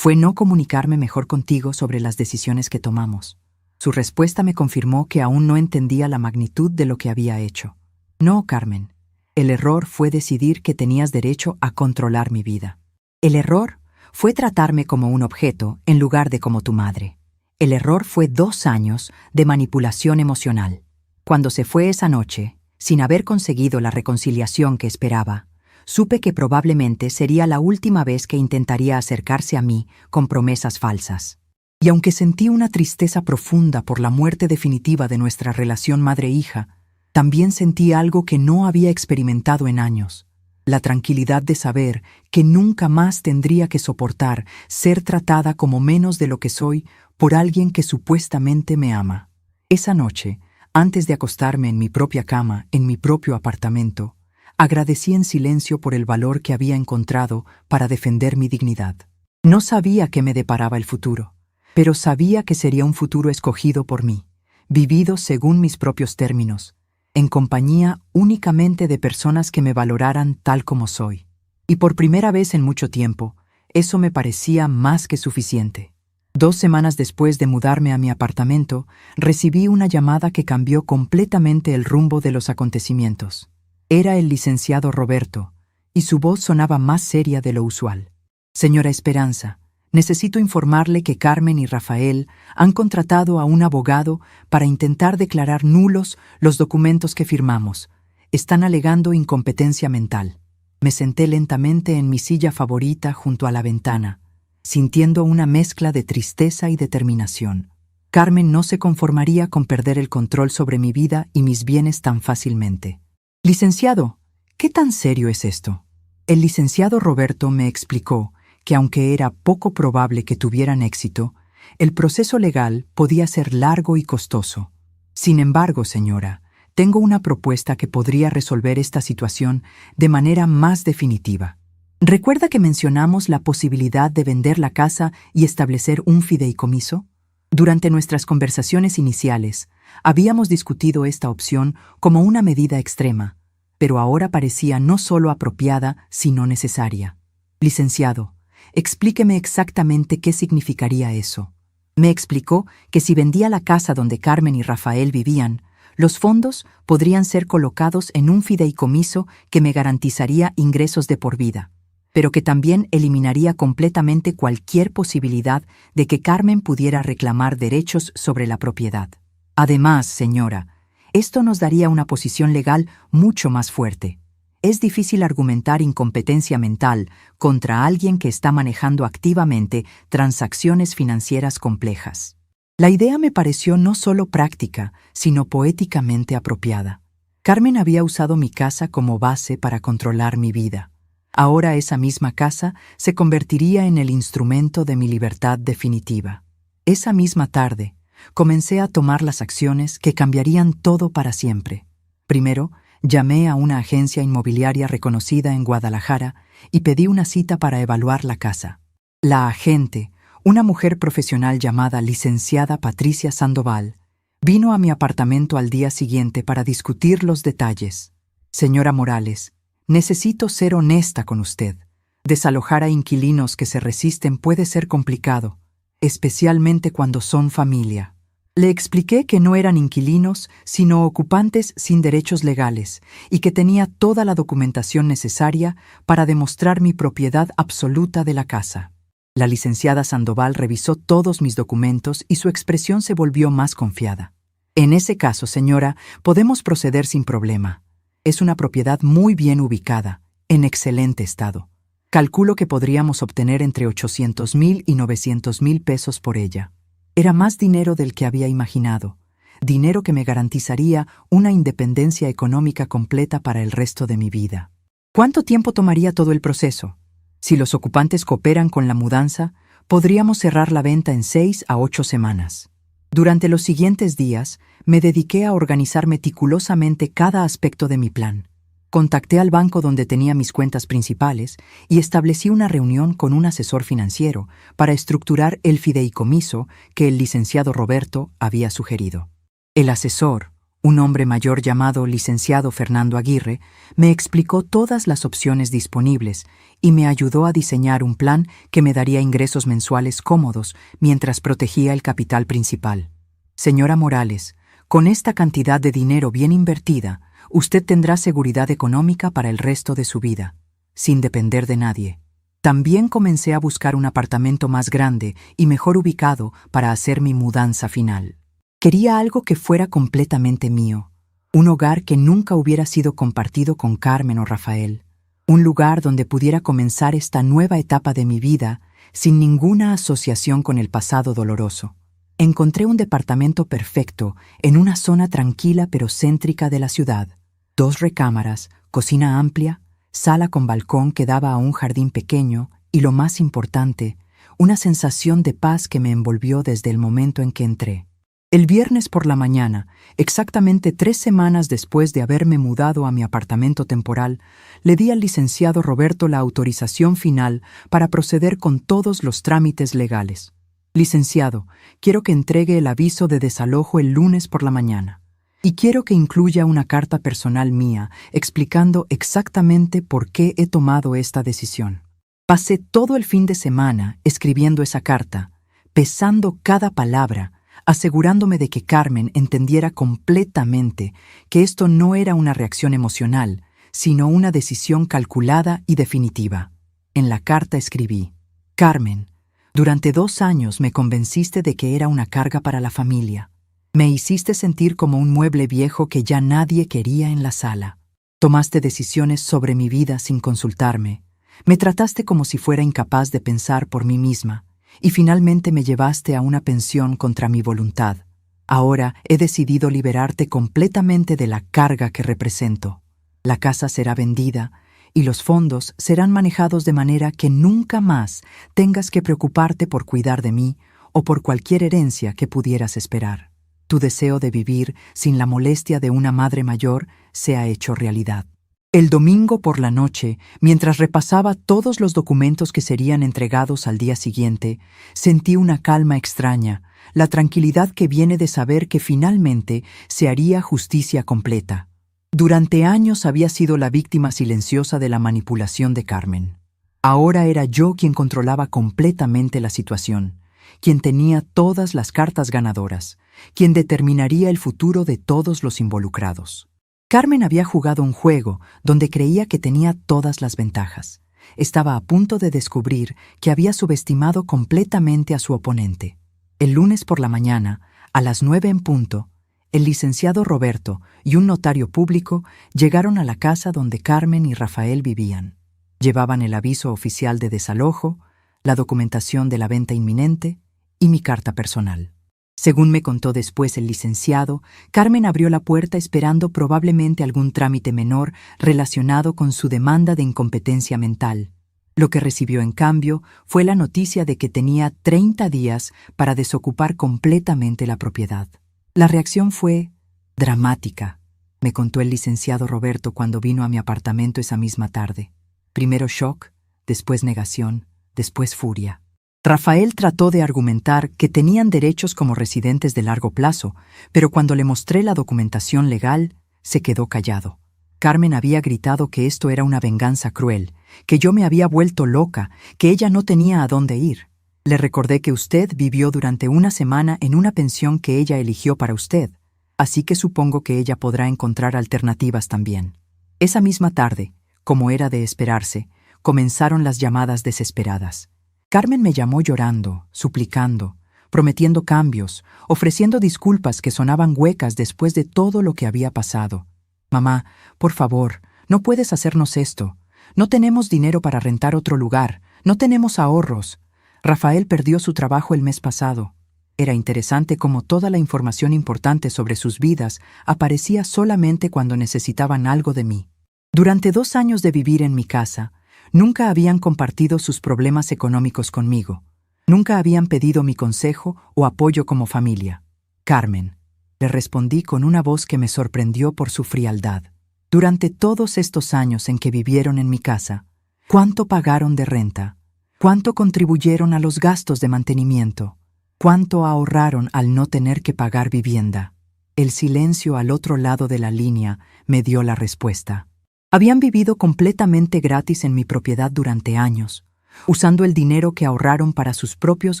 no comunicarme mejor contigo sobre las decisiones que tomamos. Su respuesta me confirmó que aún no entendía la magnitud de lo que había hecho. No, Carmen. El error fue decidir que tenías derecho a controlar mi vida. El error fue tratarme como un objeto en lugar de como tu madre. El error fue 2 años de manipulación emocional. Cuando se fue esa noche, sin haber conseguido la reconciliación que esperaba, supe que probablemente sería la última vez que intentaría acercarse a mí con promesas falsas. Y aunque sentí una tristeza profunda por la muerte definitiva de nuestra relación madre-hija, también sentí algo que no había experimentado en años: la tranquilidad de saber que nunca más tendría que soportar ser tratada como menos de lo que soy por alguien que supuestamente me ama. Esa noche, antes de acostarme en mi propia cama, en mi propio apartamento, agradecí en silencio por el valor que había encontrado para defender mi dignidad. No sabía qué me deparaba el futuro, pero sabía que sería un futuro escogido por mí, vivido según mis propios términos, en compañía únicamente de personas que me valoraran tal como soy. Y por primera vez en mucho tiempo, eso me parecía más que suficiente. 2 semanas después de mudarme a mi apartamento, recibí una llamada que cambió completamente el rumbo de los acontecimientos. Era el licenciado Roberto, y su voz sonaba más seria de lo usual. Señora Esperanza, necesito informarle que Carmen y Rafael han contratado a un abogado para intentar declarar nulos los documentos que firmamos. Están alegando incompetencia mental. Me senté lentamente en mi silla favorita junto a la ventana, sintiendo una mezcla de tristeza y determinación. Carmen no se conformaría con perder el control sobre mi vida y mis bienes tan fácilmente. Licenciado, ¿qué tan serio es esto? El licenciado Roberto me explicó que aunque era poco probable que tuvieran éxito, el proceso legal podía ser largo y costoso. Sin embargo, señora, tengo una propuesta que podría resolver esta situación de manera más definitiva. ¿Recuerda que mencionamos la posibilidad de vender la casa y establecer un fideicomiso? Durante nuestras conversaciones iniciales, habíamos discutido esta opción como una medida extrema, pero ahora parecía no solo apropiada, sino necesaria. Licenciado, explíqueme exactamente qué significaría eso. Me explicó que si vendía la casa donde Carmen y Rafael vivían, los fondos podrían ser colocados en un fideicomiso que me garantizaría ingresos de por vida, pero que también eliminaría completamente cualquier posibilidad de que Carmen pudiera reclamar derechos sobre la propiedad. Además, señora, esto nos daría una posición legal mucho más fuerte. Es difícil argumentar incompetencia mental contra alguien que está manejando activamente transacciones financieras complejas. La idea me pareció no solo práctica, sino poéticamente apropiada. Carmen había usado mi casa como base para controlar mi vida. Ahora esa misma casa se convertiría en el instrumento de mi libertad definitiva. Esa misma tarde, comencé a tomar las acciones que cambiarían todo para siempre. Primero, llamé a una agencia inmobiliaria reconocida en Guadalajara y pedí una cita para evaluar la casa. La agente, una mujer profesional llamada licenciada Patricia Sandoval, vino a mi apartamento al día siguiente para discutir los detalles. Señora Morales, necesito ser honesta con usted. Desalojar a inquilinos que se resisten puede ser complicado, especialmente cuando son familia. Le expliqué que no eran inquilinos, sino ocupantes sin derechos legales, y que tenía toda la documentación necesaria para demostrar mi propiedad absoluta de la casa. La licenciada Sandoval revisó todos mis documentos y su expresión se volvió más confiada. En ese caso, señora, podemos proceder sin problema. Es una propiedad muy bien ubicada, en excelente estado. Calculo que podríamos obtener entre 800,000 y 900,000 pesos por ella. Era más dinero del que había imaginado, dinero que me garantizaría una independencia económica completa para el resto de mi vida. ¿Cuánto tiempo tomaría todo el proceso? Si los ocupantes cooperan con la mudanza, podríamos cerrar la venta en 6 a 8 semanas. Durante los siguientes días, me dediqué a organizar meticulosamente cada aspecto de mi plan. Contacté al banco donde tenía mis cuentas principales y establecí una reunión con un asesor financiero para estructurar el fideicomiso que el licenciado Roberto había sugerido. El asesor, un hombre mayor llamado licenciado Fernando Aguirre, me explicó todas las opciones disponibles y me ayudó a diseñar un plan que me daría ingresos mensuales cómodos mientras protegía el capital principal. Señora Morales, con esta cantidad de dinero bien invertida, usted tendrá seguridad económica para el resto de su vida, sin depender de nadie. También comencé a buscar un apartamento más grande y mejor ubicado para hacer mi mudanza final. Quería algo que fuera completamente mío, un hogar que nunca hubiera sido compartido con Carmen o Rafael, un lugar donde pudiera comenzar esta nueva etapa de mi vida sin ninguna asociación con el pasado doloroso. Encontré un departamento perfecto en una zona tranquila pero céntrica de la ciudad. 2 recámaras, cocina amplia, sala con balcón que daba a un jardín pequeño y, lo más importante, una sensación de paz que me envolvió desde el momento en que entré. El viernes por la mañana, exactamente 3 semanas después de haberme mudado a mi apartamento temporal, le di al licenciado Roberto la autorización final para proceder con todos los trámites legales. Licenciado, quiero que entregue el aviso de desalojo el lunes por la mañana. Y quiero que incluya una carta personal mía explicando exactamente por qué he tomado esta decisión. Pasé todo el fin de semana escribiendo esa carta, pesando cada palabra, asegurándome de que Carmen entendiera completamente que esto no era una reacción emocional, sino una decisión calculada y definitiva. En la carta escribí: Carmen, durante 2 años me convenciste de que era una carga para la familia. Me hiciste sentir como un mueble viejo que ya nadie quería en la sala. Tomaste decisiones sobre mi vida sin consultarme. Me trataste como si fuera incapaz de pensar por mí misma. Y finalmente me llevaste a una pensión contra mi voluntad. Ahora he decidido liberarte completamente de la carga que represento. La casa será vendida y los fondos serán manejados de manera que nunca más tengas que preocuparte por cuidar de mí o por cualquier herencia que pudieras esperar. Tu deseo de vivir sin la molestia de una madre mayor se ha hecho realidad. El domingo por la noche, mientras repasaba todos los documentos que serían entregados al día siguiente, sentí una calma extraña, la tranquilidad que viene de saber que finalmente se haría justicia completa. Durante años había sido la víctima silenciosa de la manipulación de Carmen. Ahora era yo quien controlaba completamente la situación, quien tenía todas las cartas ganadoras, quien determinaría el futuro de todos los involucrados. Carmen había jugado un juego donde creía que tenía todas las ventajas. Estaba a punto de descubrir que había subestimado completamente a su oponente. El lunes por la mañana, a las 9 en punto, el licenciado Roberto y un notario público llegaron a la casa donde Carmen y Rafael vivían. Llevaban el aviso oficial de desalojo, la documentación de la venta inminente y mi carta personal. Según me contó después el licenciado, Carmen abrió la puerta esperando probablemente algún trámite menor relacionado con su demanda de incompetencia mental. Lo que recibió en cambio fue la noticia de que tenía 30 días para desocupar completamente la propiedad. La reacción fue dramática, me contó el licenciado Roberto cuando vino a mi apartamento esa misma tarde. Primero shock, después negación, después furia. Rafael trató de argumentar que tenían derechos como residentes de largo plazo, pero cuando le mostré la documentación legal, se quedó callado. Carmen había gritado que esto era una venganza cruel, que yo me había vuelto loca, que ella no tenía a dónde ir. Le recordé que usted vivió durante una semana en una pensión que ella eligió para usted, así que supongo que ella podrá encontrar alternativas también. Esa misma tarde, como era de esperarse, comenzaron las llamadas desesperadas. Carmen me llamó llorando, suplicando, prometiendo cambios, ofreciendo disculpas que sonaban huecas después de todo lo que había pasado. Mamá, por favor, no puedes hacernos esto. No tenemos dinero para rentar otro lugar, no tenemos ahorros. Rafael perdió su trabajo el mes pasado. Era interesante cómo toda la información importante sobre sus vidas aparecía solamente cuando necesitaban algo de mí. Durante 2 años de vivir en mi casa, nunca habían compartido sus problemas económicos conmigo. Nunca habían pedido mi consejo o apoyo como familia. Carmen, le respondí con una voz que me sorprendió por su frialdad. Durante todos estos años en que vivieron en mi casa, ¿cuánto pagaron de renta? ¿Cuánto contribuyeron a los gastos de mantenimiento? ¿Cuánto ahorraron al no tener que pagar vivienda? El silencio al otro lado de la línea me dio la respuesta. Habían vivido completamente gratis en mi propiedad durante años, usando el dinero que ahorraron para sus propios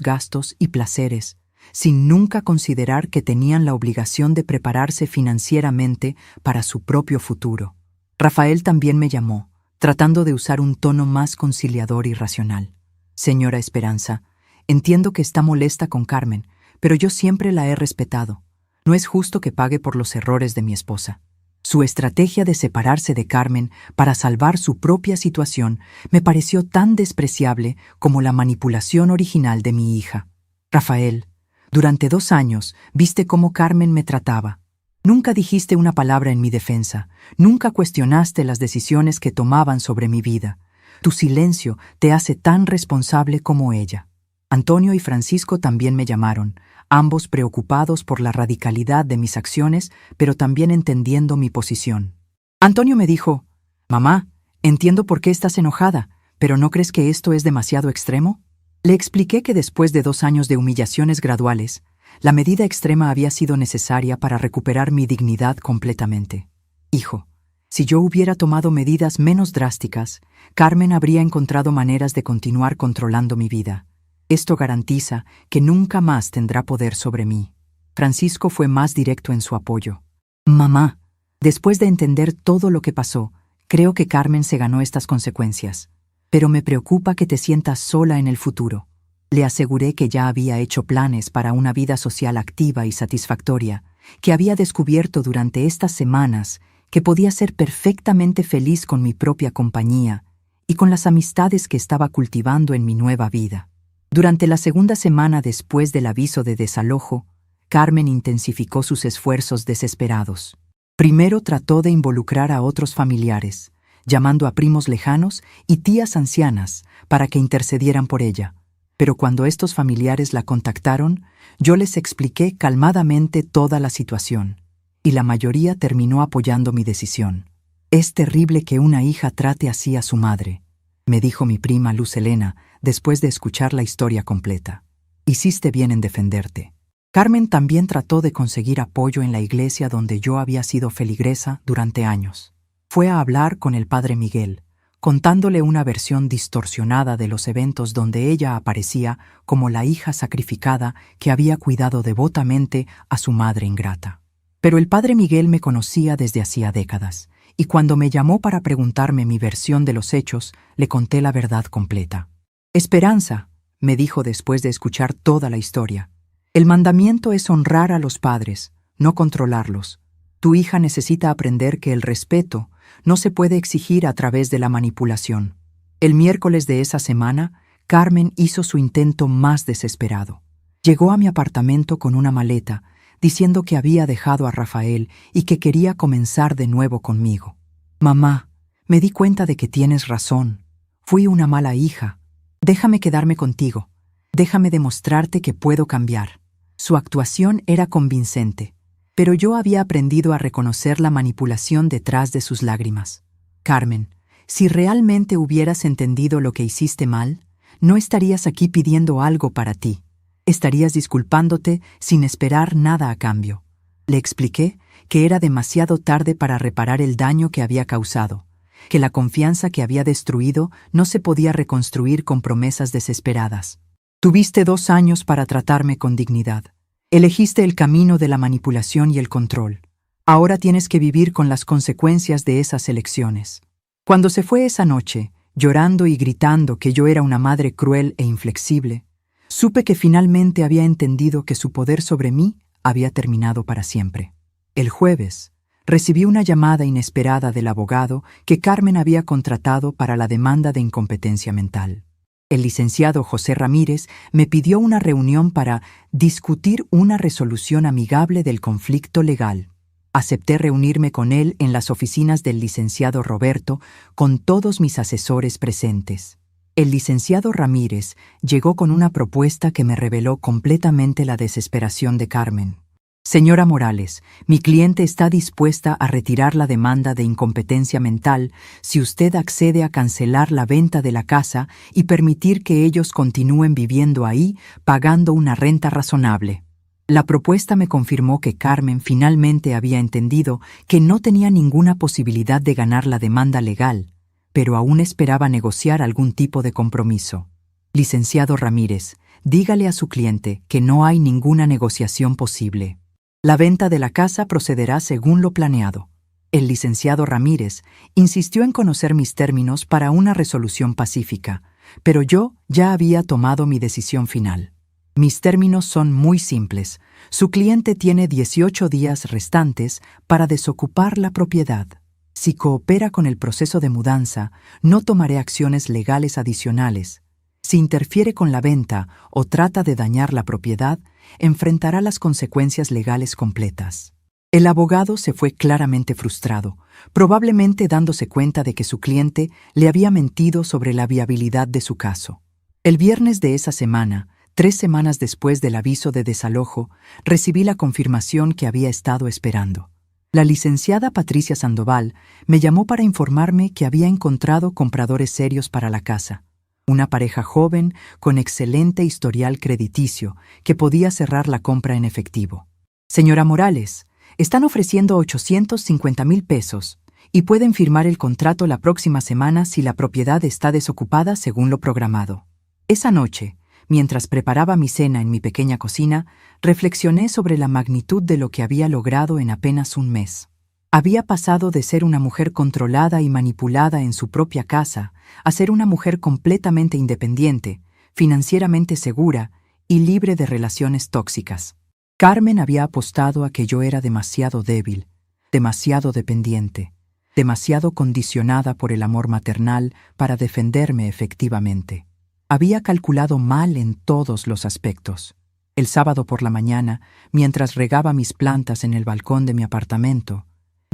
gastos y placeres, sin nunca considerar que tenían la obligación de prepararse financieramente para su propio futuro. Rafael también me llamó, tratando de usar un tono más conciliador y racional. Señora Esperanza, entiendo que está molesta con Carmen, pero yo siempre la he respetado. No es justo que pague por los errores de mi esposa. Su estrategia de separarse de Carmen para salvar su propia situación me pareció tan despreciable como la manipulación original de mi hija. Rafael, durante 2 años viste cómo Carmen me trataba. Nunca dijiste una palabra en mi defensa, nunca cuestionaste las decisiones que tomaban sobre mi vida. Tu silencio te hace tan responsable como ella. Antonio y Francisco también me llamaron, ambos preocupados por la radicalidad de mis acciones, pero también entendiendo mi posición. Antonio me dijo, «Mamá, entiendo por qué estás enojada, pero ¿no crees que esto es demasiado extremo?» Le expliqué que después de 2 años de humillaciones graduales, la medida extrema había sido necesaria para recuperar mi dignidad completamente. Hijo, si yo hubiera tomado medidas menos drásticas, Carmen habría encontrado maneras de continuar controlando mi vida. Esto garantiza que nunca más tendrá poder sobre mí. Francisco fue más directo en su apoyo. Mamá, después de entender todo lo que pasó, creo que Carmen se ganó estas consecuencias. Pero me preocupa que te sientas sola en el futuro. Le aseguré que ya había hecho planes para una vida social activa y satisfactoria, que había descubierto durante estas semanas que podía ser perfectamente feliz con mi propia compañía y con las amistades que estaba cultivando en mi nueva vida. Durante la segunda semana después del aviso de desalojo, Carmen intensificó sus esfuerzos desesperados. Primero trató de involucrar a otros familiares, llamando a primos lejanos y tías ancianas para que intercedieran por ella. Pero cuando estos familiares la contactaron, yo les expliqué calmadamente toda la situación, y la mayoría terminó apoyando mi decisión. «Es terrible que una hija trate así a su madre», me dijo mi prima Luz Helena después de escuchar la historia completa. «Hiciste bien en defenderte». Carmen también trató de conseguir apoyo en la iglesia donde yo había sido feligresa durante años. Fue a hablar con el padre Miguel, contándole una versión distorsionada de los eventos donde ella aparecía como la hija sacrificada que había cuidado devotamente a su madre ingrata. Pero el padre Miguel me conocía desde hacía décadas, y cuando me llamó para preguntarme mi versión de los hechos, le conté la verdad completa. «Esperanza», me dijo después de escuchar toda la historia, «el mandamiento es honrar a los padres, no controlarlos. Tu hija necesita aprender que el respeto no se puede exigir a través de la manipulación». El miércoles de esa semana, Carmen hizo su intento más desesperado. Llegó a mi apartamento con una maleta, diciendo que había dejado a Rafael y que quería comenzar de nuevo conmigo. «Mamá, me di cuenta de que tienes razón. Fui una mala hija. Déjame quedarme contigo. Déjame demostrarte que puedo cambiar». Su actuación era convincente, pero yo había aprendido a reconocer la manipulación detrás de sus lágrimas. «Carmen, si realmente hubieras entendido lo que hiciste mal, no estarías aquí pidiendo algo para ti. Estarías disculpándote sin esperar nada a cambio». Le expliqué que era demasiado tarde para reparar el daño que había causado, que la confianza que había destruido no se podía reconstruir con promesas desesperadas. Tuviste 2 años para tratarme con dignidad. Elegiste el camino de la manipulación y el control. Ahora tienes que vivir con las consecuencias de esas elecciones. Cuando se fue esa noche, llorando y gritando que yo era una madre cruel e inflexible, supe que finalmente había entendido que su poder sobre mí había terminado para siempre. El jueves, recibí una llamada inesperada del abogado que Carmen había contratado para la demanda de incompetencia mental. El licenciado José Ramírez me pidió una reunión para discutir una resolución amigable del conflicto legal. Acepté reunirme con él en las oficinas del licenciado Roberto con todos mis asesores presentes. El licenciado Ramírez llegó con una propuesta que me reveló completamente la desesperación de Carmen. Señora Morales, mi cliente está dispuesta a retirar la demanda de incompetencia mental si usted accede a cancelar la venta de la casa y permitir que ellos continúen viviendo ahí pagando una renta razonable. La propuesta me confirmó que Carmen finalmente había entendido que no tenía ninguna posibilidad de ganar la demanda legal, pero aún esperaba negociar algún tipo de compromiso. Licenciado Ramírez, dígale a su cliente que no hay ninguna negociación posible. La venta de la casa procederá según lo planeado. El licenciado Ramírez insistió en conocer mis términos para una resolución pacífica, pero yo ya había tomado mi decisión final. Mis términos son muy simples. Su cliente tiene 18 días restantes para desocupar la propiedad. Si coopera con el proceso de mudanza, no tomaré acciones legales adicionales. Si interfiere con la venta o trata de dañar la propiedad, enfrentará las consecuencias legales completas. El abogado se fue claramente frustrado, probablemente dándose cuenta de que su cliente le había mentido sobre la viabilidad de su caso. El viernes de esa semana, 3 semanas después del aviso de desalojo, recibí la confirmación que había estado esperando. La licenciada Patricia Sandoval me llamó para informarme que había encontrado compradores serios para la casa. Una pareja joven con excelente historial crediticio que podía cerrar la compra en efectivo. Señora Morales, están ofreciendo 850,000 pesos y pueden firmar el contrato la próxima semana si la propiedad está desocupada según lo programado. Esa noche, mientras preparaba mi cena en mi pequeña cocina, reflexioné sobre la magnitud de lo que había logrado en apenas un mes. Había pasado de ser una mujer controlada y manipulada en su propia casa a ser una mujer completamente independiente, financieramente segura y libre de relaciones tóxicas. Carmen había apostado a que yo era demasiado débil, demasiado dependiente, demasiado condicionada por el amor maternal para defenderme efectivamente. Había calculado mal en todos los aspectos. El sábado por la mañana, mientras regaba mis plantas en el balcón de mi apartamento,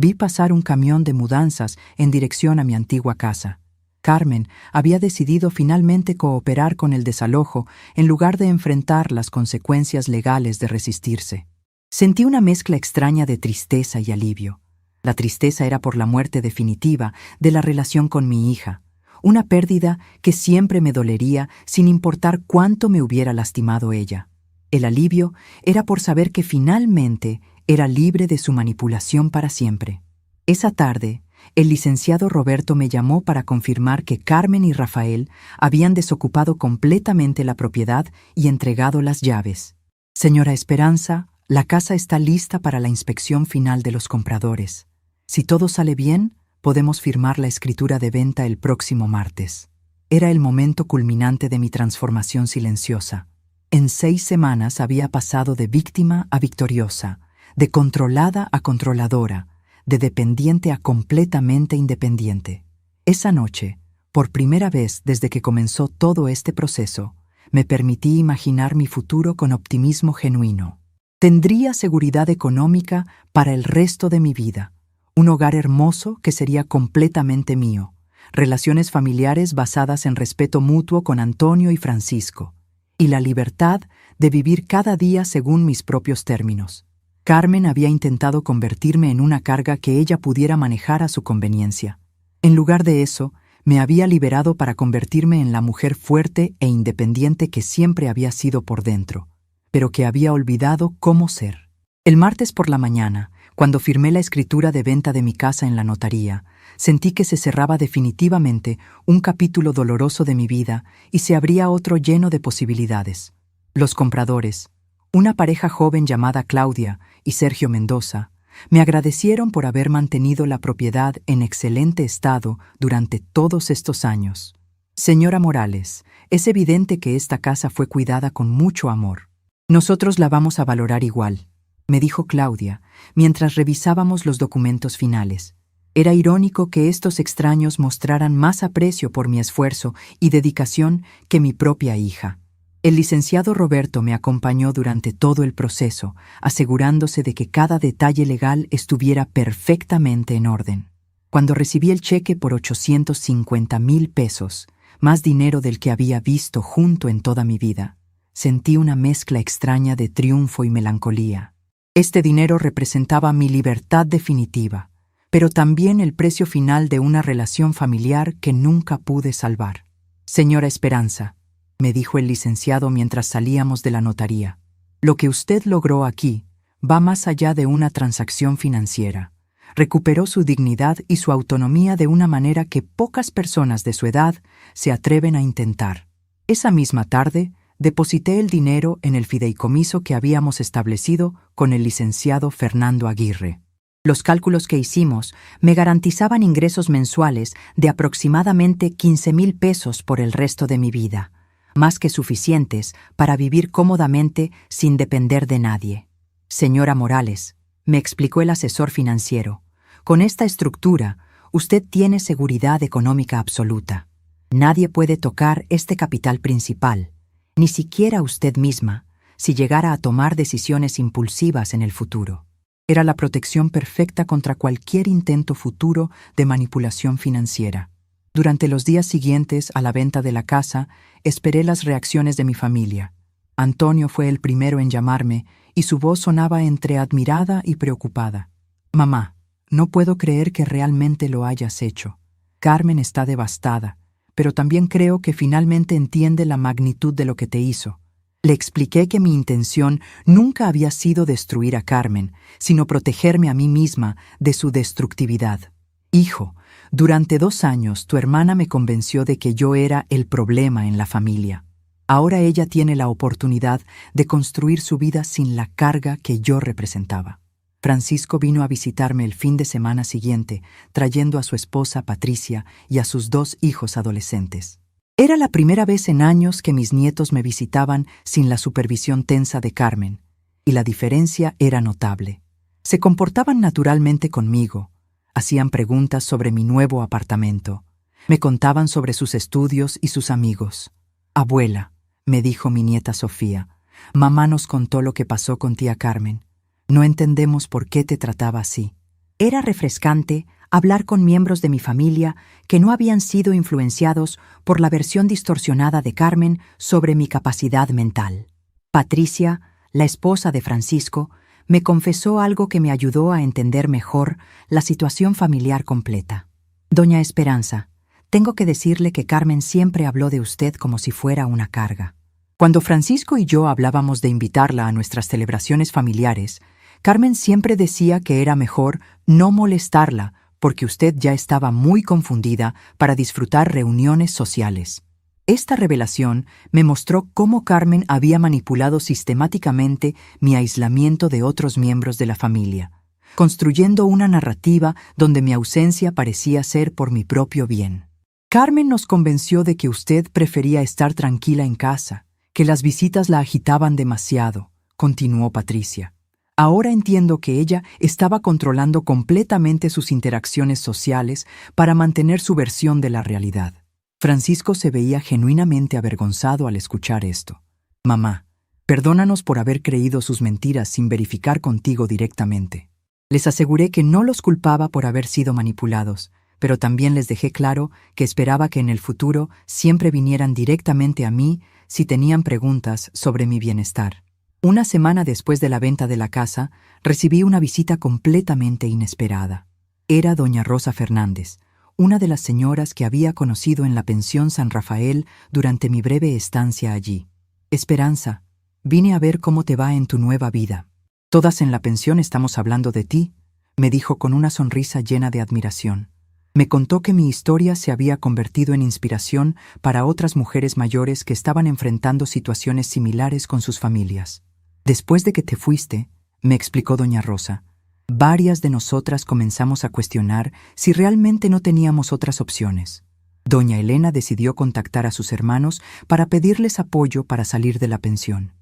vi pasar un camión de mudanzas en dirección a mi antigua casa. Carmen había decidido finalmente cooperar con el desalojo en lugar de enfrentar las consecuencias legales de resistirse. Sentí una mezcla extraña de tristeza y alivio. La tristeza era por la muerte definitiva de la relación con mi hija, una pérdida que siempre me dolería sin importar cuánto me hubiera lastimado ella. El alivio era por saber que finalmente era libre de su manipulación para siempre. Esa tarde, el licenciado Roberto me llamó para confirmar que Carmen y Rafael habían desocupado completamente la propiedad y entregado las llaves. Señora Esperanza, la casa está lista para la inspección final de los compradores. Si todo sale bien, podemos firmar la escritura de venta el próximo martes. Era el momento culminante de mi transformación silenciosa. En 6 semanas había pasado de víctima a victoriosa, de controlada a controladora, de dependiente a completamente independiente. Esa noche, por primera vez desde que comenzó todo este proceso, me permití imaginar mi futuro con optimismo genuino. Tendría seguridad económica para el resto de mi vida, un hogar hermoso que sería completamente mío, relaciones familiares basadas en respeto mutuo con Antonio y Francisco, y la libertad de vivir cada día según mis propios términos. Carmen había intentado convertirme en una carga que ella pudiera manejar a su conveniencia. En lugar de eso, me había liberado para convertirme en la mujer fuerte e independiente que siempre había sido por dentro, pero que había olvidado cómo ser. El martes por la mañana, Cuando firmé la escritura de venta de mi casa en la notaría, sentí que se cerraba definitivamente un capítulo doloroso de mi vida y se abría otro lleno de posibilidades. Los compradores, una pareja joven llamada Claudia y Sergio Mendoza, me agradecieron por haber mantenido la propiedad en excelente estado durante todos estos años. Señora Morales, es evidente que esta casa fue cuidada con mucho amor. Nosotros la vamos a valorar igual, me dijo Claudia, mientras revisábamos los documentos finales. Era irónico que estos extraños mostraran más aprecio por mi esfuerzo y dedicación que mi propia hija. El licenciado Roberto me acompañó durante todo el proceso, asegurándose de que cada detalle legal estuviera perfectamente en orden. Cuando recibí el cheque por 850,000 pesos, más dinero del que había visto junto en toda mi vida, sentí una mezcla extraña de triunfo y melancolía. Este dinero representaba mi libertad definitiva, pero también el precio final de una relación familiar que nunca pude salvar. Señora Esperanza, me dijo el licenciado mientras salíamos de la notaría, lo que usted logró aquí va más allá de una transacción financiera. Recuperó su dignidad y su autonomía de una manera que pocas personas de su edad se atreven a intentar. Esa misma tarde, deposité el dinero en el fideicomiso que habíamos establecido con el licenciado Fernando Aguirre. Los cálculos que hicimos me garantizaban ingresos mensuales de aproximadamente 15,000 pesos por el resto de mi vida, más que suficientes para vivir cómodamente sin depender de nadie. Señora Morales, me explicó el asesor financiero, con esta estructura, usted tiene seguridad económica absoluta. Nadie puede tocar este capital principal, ni siquiera usted misma, si llegara a tomar decisiones impulsivas en el futuro. Era la protección perfecta contra cualquier intento futuro de manipulación financiera. Durante los días siguientes a la venta de la casa, esperé las reacciones de mi familia. Antonio fue el primero en llamarme y su voz sonaba entre admirada y preocupada. Mamá, no puedo creer que realmente lo hayas hecho. Carmen está devastada, pero también creo que finalmente entiende la magnitud de lo que te hizo. Le expliqué que mi intención nunca había sido destruir a Carmen, sino protegerme a mí misma de su destructividad. Hijo, durante 2 años tu hermana me convenció de que yo era el problema en la familia. Ahora ella tiene la oportunidad de construir su vida sin la carga que yo representaba. Francisco vino a visitarme el fin de semana siguiente, trayendo a su esposa Patricia y a sus 2 hijos adolescentes. Era la primera vez en años que mis nietos me visitaban sin la supervisión tensa de Carmen, y la diferencia era notable. Se comportaban naturalmente conmigo, hacían preguntas sobre mi nuevo apartamento, me contaban sobre sus estudios y sus amigos. Abuela, me dijo mi nieta Sofía, mamá nos contó lo que pasó con tía Carmen. No entendemos por qué te trataba así. Era refrescante hablar con miembros de mi familia que no habían sido influenciados por la versión distorsionada de Carmen sobre mi capacidad mental. Patricia, la esposa de Francisco, me confesó algo que me ayudó a entender mejor la situación familiar completa. Doña Esperanza, tengo que decirle que Carmen siempre habló de usted como si fuera una carga. Cuando Francisco y yo hablábamos de invitarla a nuestras celebraciones familiares, Carmen siempre decía que era mejor no molestarla porque usted ya estaba muy confundida para disfrutar reuniones sociales. Esta revelación me mostró cómo Carmen había manipulado sistemáticamente mi aislamiento de otros miembros de la familia, construyendo una narrativa donde mi ausencia parecía ser por mi propio bien. Carmen nos convenció de que usted prefería estar tranquila en casa, que las visitas la agitaban demasiado, continuó Patricia. Ahora entiendo que ella estaba controlando completamente sus interacciones sociales para mantener su versión de la realidad. Francisco se veía genuinamente avergonzado al escuchar esto. Mamá, perdónanos por haber creído sus mentiras sin verificar contigo directamente. Les aseguré que no los culpaba por haber sido manipulados, pero también les dejé claro que esperaba que en el futuro siempre vinieran directamente a mí si tenían preguntas sobre mi bienestar. Una semana después de la venta de la casa, recibí una visita completamente inesperada. Era doña Rosa Fernández, una de las señoras que había conocido en la pensión San Rafael durante mi breve estancia allí. Esperanza, vine a ver cómo te va en tu nueva vida. Todas en la pensión estamos hablando de ti, me dijo con una sonrisa llena de admiración. Me contó que mi historia se había convertido en inspiración para otras mujeres mayores que estaban enfrentando situaciones similares con sus familias. Después de que te fuiste, me explicó doña Rosa, varias de nosotras comenzamos a cuestionar si realmente no teníamos otras opciones. Doña Elena decidió contactar a sus hermanos para pedirles apoyo para salir de la pensión.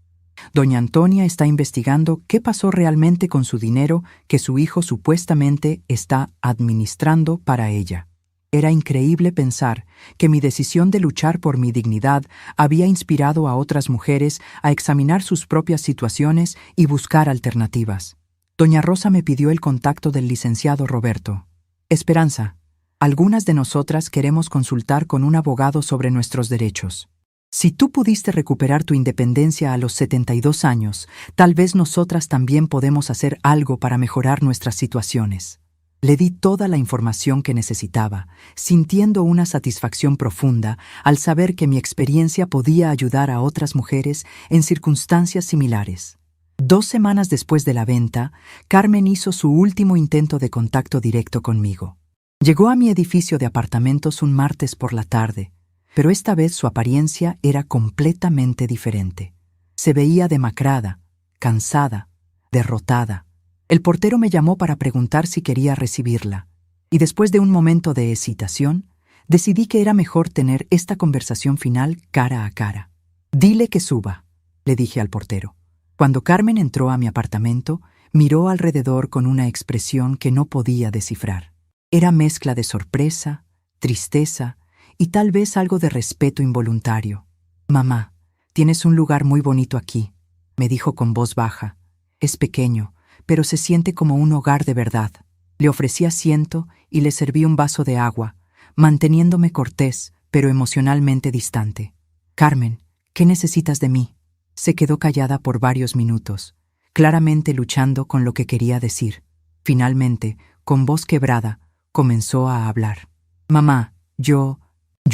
Doña Antonia está investigando qué pasó realmente con su dinero que su hijo supuestamente está administrando para ella. Era increíble pensar que mi decisión de luchar por mi dignidad había inspirado a otras mujeres a examinar sus propias situaciones y buscar alternativas. Doña Rosa me pidió el contacto del licenciado Roberto. Esperanza, algunas de nosotras queremos consultar con un abogado sobre nuestros derechos. Si tú pudiste recuperar tu independencia a los 72 años, tal vez nosotras también podemos hacer algo para mejorar nuestras situaciones. Le di toda la información que necesitaba, sintiendo una satisfacción profunda al saber que mi experiencia podía ayudar a otras mujeres en circunstancias similares. 2 semanas después de la venta, Carmen hizo su último intento de contacto directo conmigo. Llegó a mi edificio de apartamentos un martes por la tarde, pero esta vez su apariencia era completamente diferente. Se veía demacrada, cansada, derrotada. El portero me llamó para preguntar si quería recibirla, y después de un momento de hesitación, decidí que era mejor tener esta conversación final cara a cara. «Dile que suba», le dije al portero. Cuando Carmen entró a mi apartamento, miró alrededor con una expresión que no podía descifrar. Era mezcla de sorpresa, tristeza y tal vez algo de respeto involuntario. «Mamá, tienes un lugar muy bonito aquí», me dijo con voz baja. «Es pequeño, pero se siente como un hogar de verdad». Le ofrecí asiento y le serví un vaso de agua, manteniéndome cortés, pero emocionalmente distante. «Carmen, ¿qué necesitas de mí?». Se quedó callada por varios minutos, claramente luchando con lo que quería decir. Finalmente, con voz quebrada, comenzó a hablar. «Mamá, yo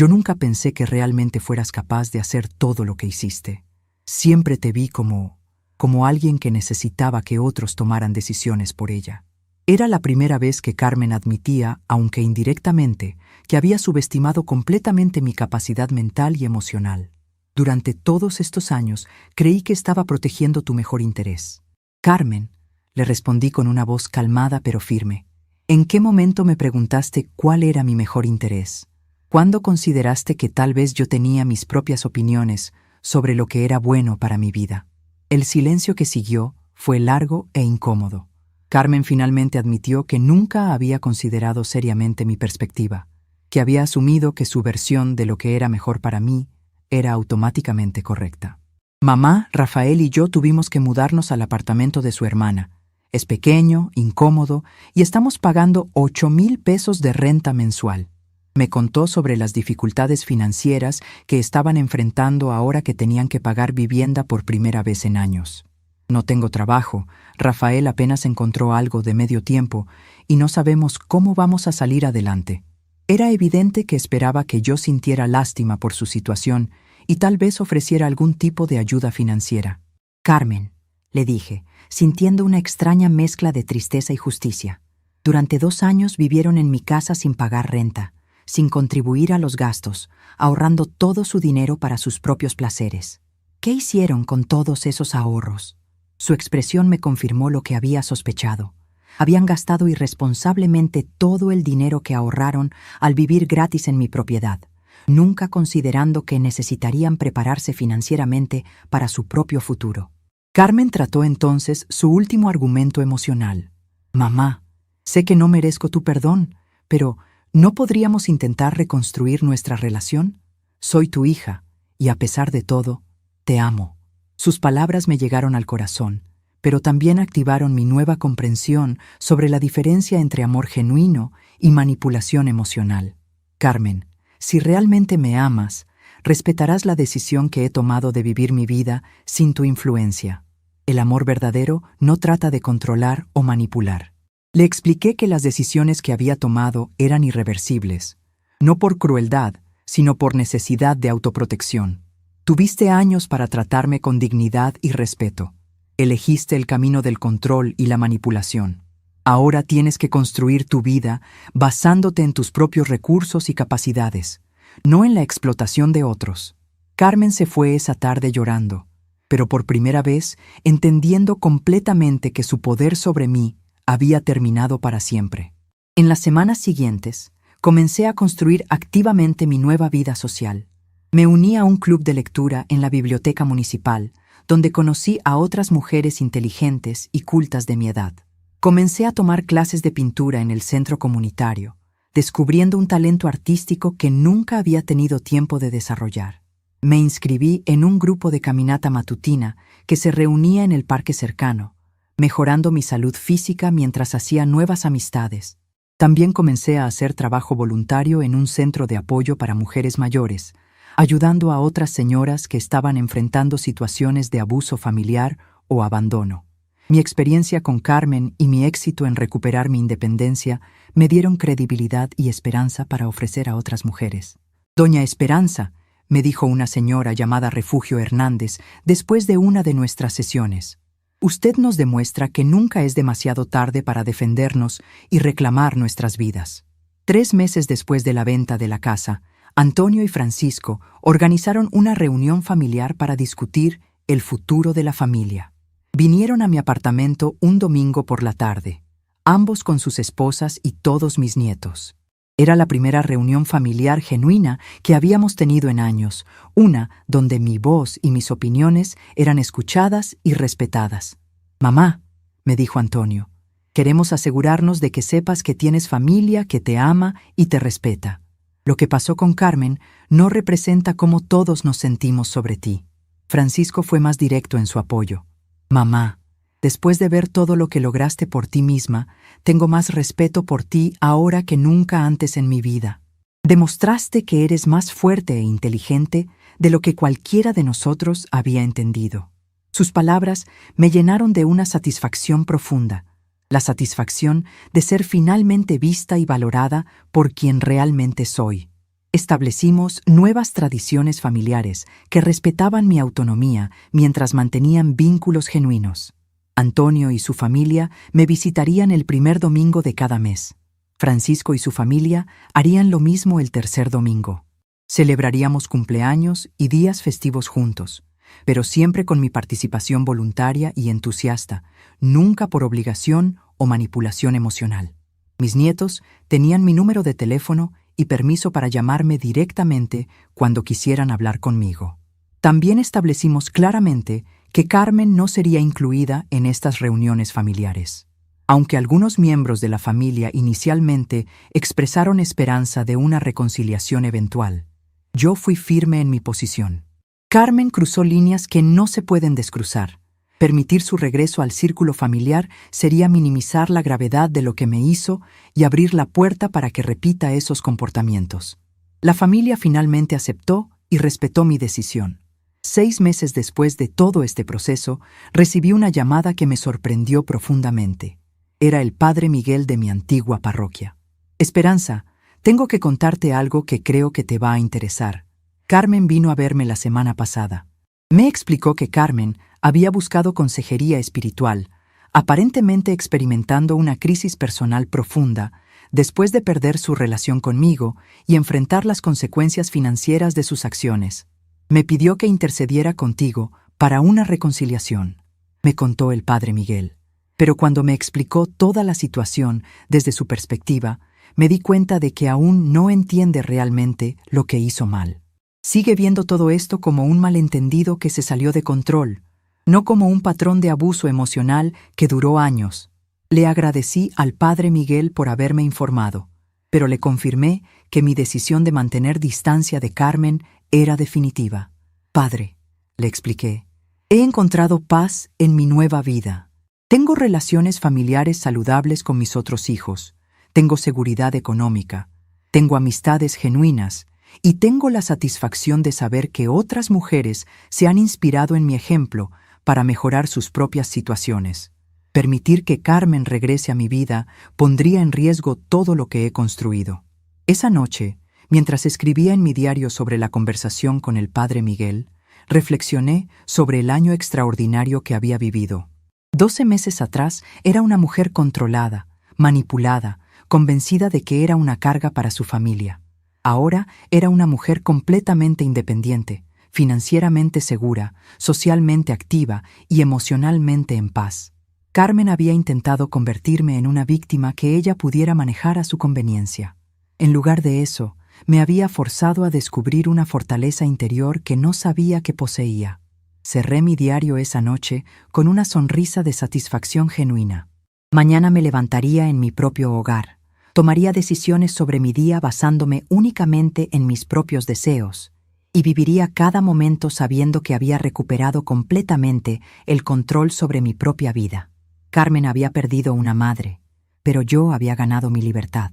nunca pensé que realmente fueras capaz de hacer todo lo que hiciste. Siempre te vi como alguien que necesitaba que otros tomaran decisiones por ella». Era la primera vez que Carmen admitía, aunque indirectamente, que había subestimado completamente mi capacidad mental y emocional. «Durante todos estos años creí que estaba protegiendo tu mejor interés». «Carmen», le respondí con una voz calmada pero firme, «¿en qué momento me preguntaste cuál era mi mejor interés? ¿Cuándo consideraste que tal vez yo tenía mis propias opiniones sobre lo que era bueno para mi vida?». El silencio que siguió fue largo e incómodo. Carmen finalmente admitió que nunca había considerado seriamente mi perspectiva, que había asumido que su versión de lo que era mejor para mí era automáticamente correcta. «Mamá, Rafael y yo tuvimos que mudarnos al apartamento de su hermana. Es pequeño, incómodo y estamos pagando 8,000 pesos de renta mensual». Me contó sobre las dificultades financieras que estaban enfrentando ahora que tenían que pagar vivienda por primera vez en años. «No tengo trabajo, Rafael apenas encontró algo de medio tiempo y no sabemos cómo vamos a salir adelante». Era evidente que esperaba que yo sintiera lástima por su situación y tal vez ofreciera algún tipo de ayuda financiera. «Carmen», le dije, sintiendo una extraña mezcla de tristeza y justicia. «Durante 2 años vivieron en mi casa sin pagar renta, sin contribuir a los gastos, ahorrando todo su dinero para sus propios placeres. ¿Qué hicieron con todos esos ahorros?». Su expresión me confirmó lo que había sospechado. Habían gastado irresponsablemente todo el dinero que ahorraron al vivir gratis en mi propiedad, nunca considerando que necesitarían prepararse financieramente para su propio futuro. Carmen trató entonces su último argumento emocional. «Mamá, sé que no merezco tu perdón, pero ¿no podríamos intentar reconstruir nuestra relación? Soy tu hija, y a pesar de todo, te amo». Sus palabras me llegaron al corazón, pero también activaron mi nueva comprensión sobre la diferencia entre amor genuino y manipulación emocional. «Carmen, si realmente me amas, respetarás la decisión que he tomado de vivir mi vida sin tu influencia. El amor verdadero no trata de controlar o manipular». Le expliqué que las decisiones que había tomado eran irreversibles, no por crueldad, sino por necesidad de autoprotección. «Tuviste años para tratarme con dignidad y respeto. Elegiste el camino del control y la manipulación. Ahora tienes que construir tu vida basándote en tus propios recursos y capacidades, no en la explotación de otros. Carmen se fue esa tarde llorando, pero por primera vez entendiendo completamente que su poder sobre mí había terminado para siempre. En las semanas siguientes, comencé a construir activamente mi nueva vida social. Me uní a un club de lectura en la biblioteca municipal, donde conocí a otras mujeres inteligentes y cultas de mi edad. Comencé a tomar clases de pintura en el centro comunitario, descubriendo un talento artístico que nunca había tenido tiempo de desarrollar. Me inscribí en un grupo de caminata matutina que se reunía en el parque cercano, mejorando mi salud física mientras hacía nuevas amistades. También comencé a hacer trabajo voluntario en un centro de apoyo para mujeres mayores, ayudando a otras señoras que estaban enfrentando situaciones de abuso familiar o abandono. Mi experiencia con Carmen y mi éxito en recuperar mi independencia me dieron credibilidad y esperanza para ofrecer a otras mujeres. «Doña Esperanza», me dijo una señora llamada Refugio Hernández después de una de nuestras sesiones, «usted nos demuestra que nunca es demasiado tarde para defendernos y reclamar nuestras vidas». 3 meses después de la venta de la casa, Antonio y Francisco organizaron una reunión familiar para discutir el futuro de la familia. Vinieron a mi apartamento un domingo por la tarde, ambos con sus esposas y todos mis nietos. Era la primera reunión familiar genuina que habíamos tenido en años, una donde mi voz y mis opiniones eran escuchadas y respetadas. «Mamá», me dijo Antonio, «queremos asegurarnos de que sepas que tienes familia que te ama y te respeta. Lo que pasó con Carmen no representa cómo todos nos sentimos sobre ti». Francisco fue más directo en su apoyo. «Mamá, después de ver todo lo que lograste por ti misma, tengo más respeto por ti ahora que nunca antes en mi vida. Demostraste que eres más fuerte e inteligente de lo que cualquiera de nosotros había entendido». Sus palabras me llenaron de una satisfacción profunda, la satisfacción de ser finalmente vista y valorada por quien realmente soy. Establecimos nuevas tradiciones familiares que respetaban mi autonomía mientras mantenían vínculos genuinos. Antonio y su familia me visitarían el primer domingo de cada mes. Francisco y su familia harían lo mismo el tercer domingo. Celebraríamos cumpleaños y días festivos juntos, pero siempre con mi participación voluntaria y entusiasta, nunca por obligación o manipulación emocional. Mis nietos tenían mi número de teléfono y permiso para llamarme directamente cuando quisieran hablar conmigo. También establecimos claramente que Carmen no sería incluida en estas reuniones familiares. Aunque algunos miembros de la familia inicialmente expresaron esperanza de una reconciliación eventual, yo fui firme en mi posición. Carmen cruzó líneas que no se pueden descruzar. Permitir su regreso al círculo familiar sería minimizar la gravedad de lo que me hizo y abrir la puerta para que repita esos comportamientos. La familia finalmente aceptó y respetó mi decisión. 6 meses después de todo este proceso, recibí una llamada que me sorprendió profundamente. Era el padre Miguel de mi antigua parroquia. «Esperanza, tengo que contarte algo que creo que te va a interesar. Carmen vino a verme la semana pasada. Me explicó que Carmen había buscado consejería espiritual, aparentemente experimentando una crisis personal profunda después de perder su relación conmigo y enfrentar las consecuencias financieras de sus acciones. Me pidió que intercediera contigo para una reconciliación», me contó el padre Miguel. Pero cuando me explicó toda la situación desde su perspectiva, me di cuenta de que aún no entiende realmente lo que hizo mal. Sigue viendo todo esto como un malentendido que se salió de control, no como un patrón de abuso emocional que duró años. Le agradecí al padre Miguel por haberme informado, pero le confirmé que mi decisión de mantener distancia de Carmen era definitiva. «Padre», le expliqué, «he encontrado paz en mi nueva vida. Tengo relaciones familiares saludables con mis otros hijos, tengo seguridad económica, tengo amistades genuinas, y tengo la satisfacción de saber que otras mujeres se han inspirado en mi ejemplo para mejorar sus propias situaciones. Permitir que Carmen regrese a mi vida pondría en riesgo todo lo que he construido». Esa noche, mientras escribía en mi diario sobre la conversación con el padre Miguel, reflexioné sobre el año extraordinario que había vivido. 12 meses atrás era una mujer controlada, manipulada, convencida de que era una carga para su familia. Ahora era una mujer completamente independiente, financieramente segura, socialmente activa y emocionalmente en paz. Carmen había intentado convertirme en una víctima que ella pudiera manejar a su conveniencia. En lugar de eso, me había forzado a descubrir una fortaleza interior que no sabía que poseía. Cerré mi diario esa noche con una sonrisa de satisfacción genuina. Mañana me levantaría en mi propio hogar. Tomaría decisiones sobre mi día basándome únicamente en mis propios deseos, y viviría cada momento sabiendo que había recuperado completamente el control sobre mi propia vida. Carmen había perdido una madre, pero yo había ganado mi libertad,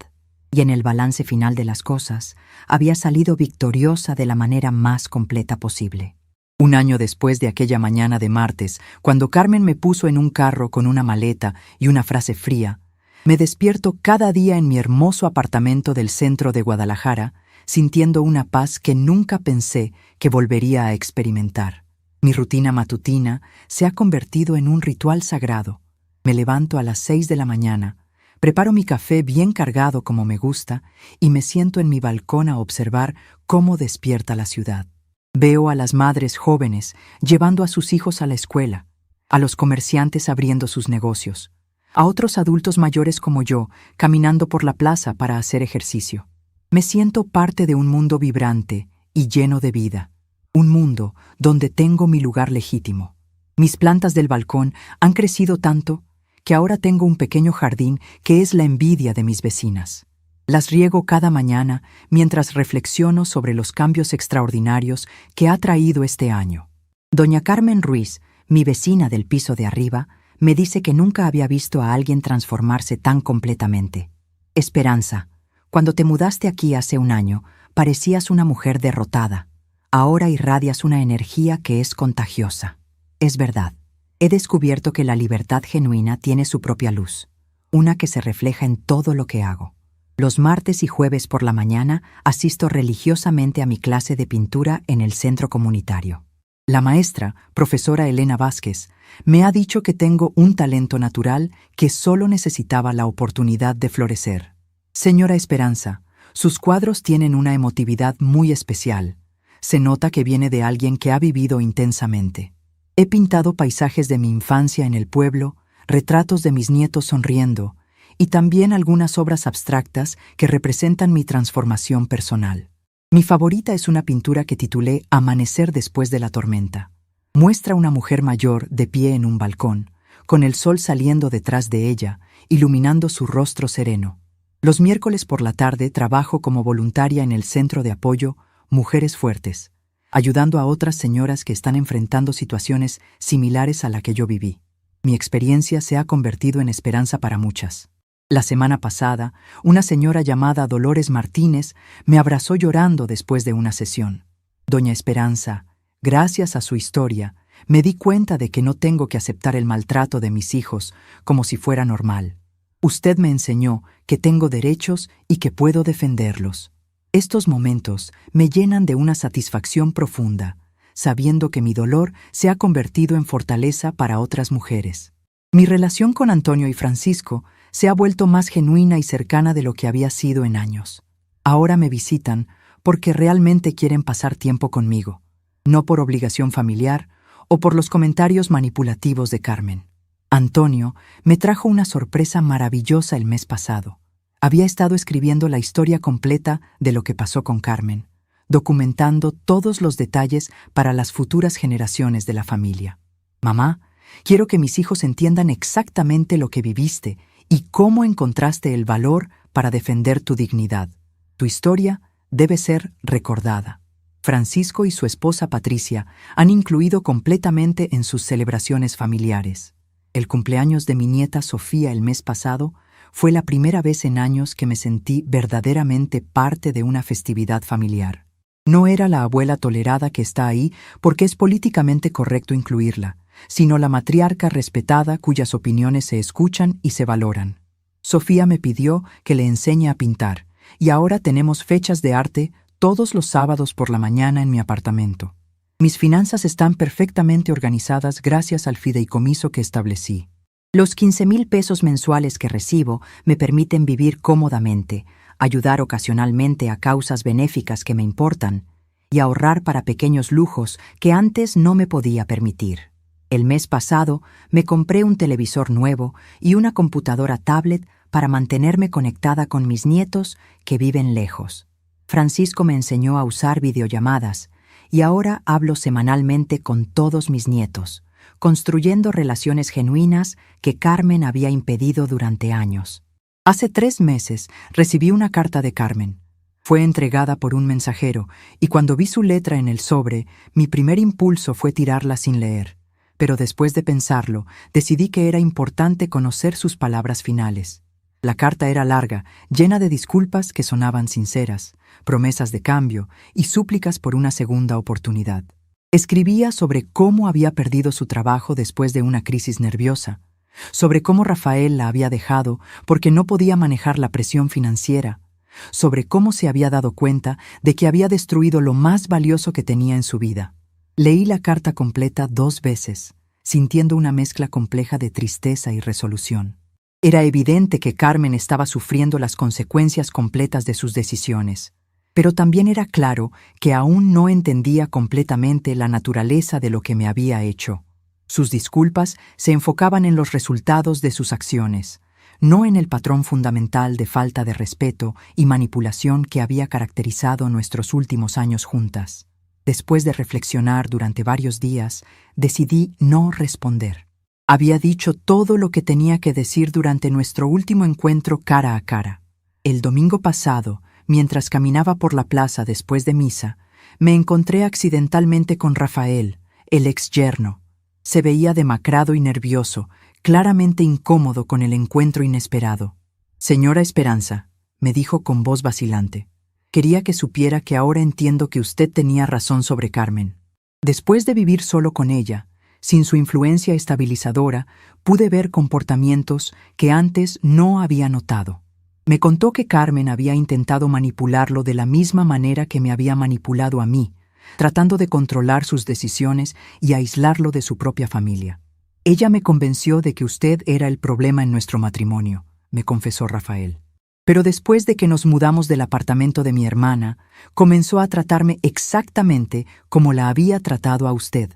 y en el balance final de las cosas, había salido victoriosa de la manera más completa posible. Un año después de aquella mañana de martes, cuando Carmen me puso en un carro con una maleta y una frase fría, me despierto cada día en mi hermoso apartamento del centro de Guadalajara, sintiendo una paz que nunca pensé que volvería a experimentar. Mi rutina matutina se ha convertido en un ritual sagrado. Me levanto a las 6 de la mañana, preparo mi café bien cargado como me gusta y me siento en mi balcón a observar cómo despierta la ciudad. Veo a las madres jóvenes llevando a sus hijos a la escuela, a los comerciantes abriendo sus negocios, a otros adultos mayores como yo caminando por la plaza para hacer ejercicio. Me siento parte de un mundo vibrante y lleno de vida, un mundo donde tengo mi lugar legítimo. Mis plantas del balcón han crecido tanto que ahora tengo un pequeño jardín que es la envidia de mis vecinas. Las riego cada mañana mientras reflexiono sobre los cambios extraordinarios que ha traído este año. Doña Carmen Ruiz, mi vecina del piso de arriba, me dice que nunca había visto a alguien transformarse tan completamente. Esperanza, cuando te mudaste aquí hace un año, parecías una mujer derrotada. Ahora irradias una energía que es contagiosa. Es verdad, he descubierto que la libertad genuina tiene su propia luz, una que se refleja en todo lo que hago. Los martes y jueves por la mañana asisto religiosamente a mi clase de pintura en el centro comunitario. La maestra, profesora Elena Vázquez, me ha dicho que tengo un talento natural que solo necesitaba la oportunidad de florecer. Señora Esperanza, sus cuadros tienen una emotividad muy especial. Se nota que viene de alguien que ha vivido intensamente. He pintado paisajes de mi infancia en el pueblo, retratos de mis nietos sonriendo, y también algunas obras abstractas que representan mi transformación personal. Mi favorita es una pintura que titulé Amanecer después de la tormenta. Muestra una mujer mayor de pie en un balcón, con el sol saliendo detrás de ella, iluminando su rostro sereno. Los miércoles por la tarde trabajo como voluntaria en el centro de apoyo Mujeres Fuertes, ayudando a otras señoras que están enfrentando situaciones similares a la que yo viví. Mi experiencia se ha convertido en esperanza para muchas. La semana pasada, una señora llamada Dolores Martínez me abrazó llorando después de una sesión. Doña Esperanza, gracias a su historia, me di cuenta de que no tengo que aceptar el maltrato de mis hijos como si fuera normal. Usted me enseñó que tengo derechos y que puedo defenderlos. Estos momentos me llenan de una satisfacción profunda, sabiendo que mi dolor se ha convertido en fortaleza para otras mujeres. Mi relación con Antonio y Francisco se ha vuelto más genuina y cercana de lo que había sido en años. Ahora me visitan porque realmente quieren pasar tiempo conmigo, no por obligación familiar o por los comentarios manipulativos de Carmen. Antonio me trajo una sorpresa maravillosa el mes pasado. Había estado escribiendo la historia completa de lo que pasó con Carmen, documentando todos los detalles para las futuras generaciones de la familia. Mamá, quiero que mis hijos entiendan exactamente lo que viviste y cómo encontraste el valor para defender tu dignidad. Tu historia debe ser recordada. Francisco y su esposa Patricia han incluido completamente en sus celebraciones familiares. El cumpleaños de mi nieta Sofía el mes pasado fue la primera vez en años que me sentí verdaderamente parte de una festividad familiar. No era la abuela tolerada que está ahí porque es políticamente correcto incluirla, sino la matriarca respetada cuyas opiniones se escuchan y se valoran. Sofía me pidió que le enseñe a pintar, y ahora tenemos fechas de arte todos los sábados por la mañana en mi apartamento. Mis finanzas están perfectamente organizadas gracias al fideicomiso que establecí. Los 15,000 pesos mensuales que recibo me permiten vivir cómodamente, ayudar ocasionalmente a causas benéficas que me importan y ahorrar para pequeños lujos que antes no me podía permitir. El mes pasado me compré un televisor nuevo y una computadora tablet para mantenerme conectada con mis nietos que viven lejos. Francisco me enseñó a usar videollamadas y ahora hablo semanalmente con todos mis nietos, construyendo relaciones genuinas que Carmen había impedido durante años. Hace 3 meses recibí una carta de Carmen. Fue entregada por un mensajero y cuando vi su letra en el sobre, mi primer impulso fue tirarla sin leer. Pero después de pensarlo, decidí que era importante conocer sus palabras finales. La carta era larga, llena de disculpas que sonaban sinceras, promesas de cambio y súplicas por una segunda oportunidad. Escribía sobre cómo había perdido su trabajo después de una crisis nerviosa, sobre cómo Rafael la había dejado porque no podía manejar la presión financiera, sobre cómo se había dado cuenta de que había destruido lo más valioso que tenía en su vida. Leí la carta completa 2 veces, sintiendo una mezcla compleja de tristeza y resolución. Era evidente que Carmen estaba sufriendo las consecuencias completas de sus decisiones, pero también era claro que aún no entendía completamente la naturaleza de lo que me había hecho. Sus disculpas se enfocaban en los resultados de sus acciones, no en el patrón fundamental de falta de respeto y manipulación que había caracterizado nuestros últimos años juntas. Después de reflexionar durante varios días, decidí no responder. Había dicho todo lo que tenía que decir durante nuestro último encuentro cara a cara. El domingo pasado, mientras caminaba por la plaza después de misa, me encontré accidentalmente con Rafael, el ex-yerno. Se veía demacrado y nervioso, claramente incómodo con el encuentro inesperado. «Señora Esperanza», me dijo con voz vacilante, «quería que supiera que ahora entiendo que usted tenía razón sobre Carmen. Después de vivir solo con ella, sin su influencia estabilizadora, pude ver comportamientos que antes no había notado. Me contó que Carmen había intentado manipularlo de la misma manera que me había manipulado a mí, tratando de controlar sus decisiones y aislarlo de su propia familia. Ella me convenció de que usted era el problema en nuestro matrimonio», me confesó Rafael. «Pero después de que nos mudamos del apartamento de mi hermana, comenzó a tratarme exactamente como la había tratado a usted.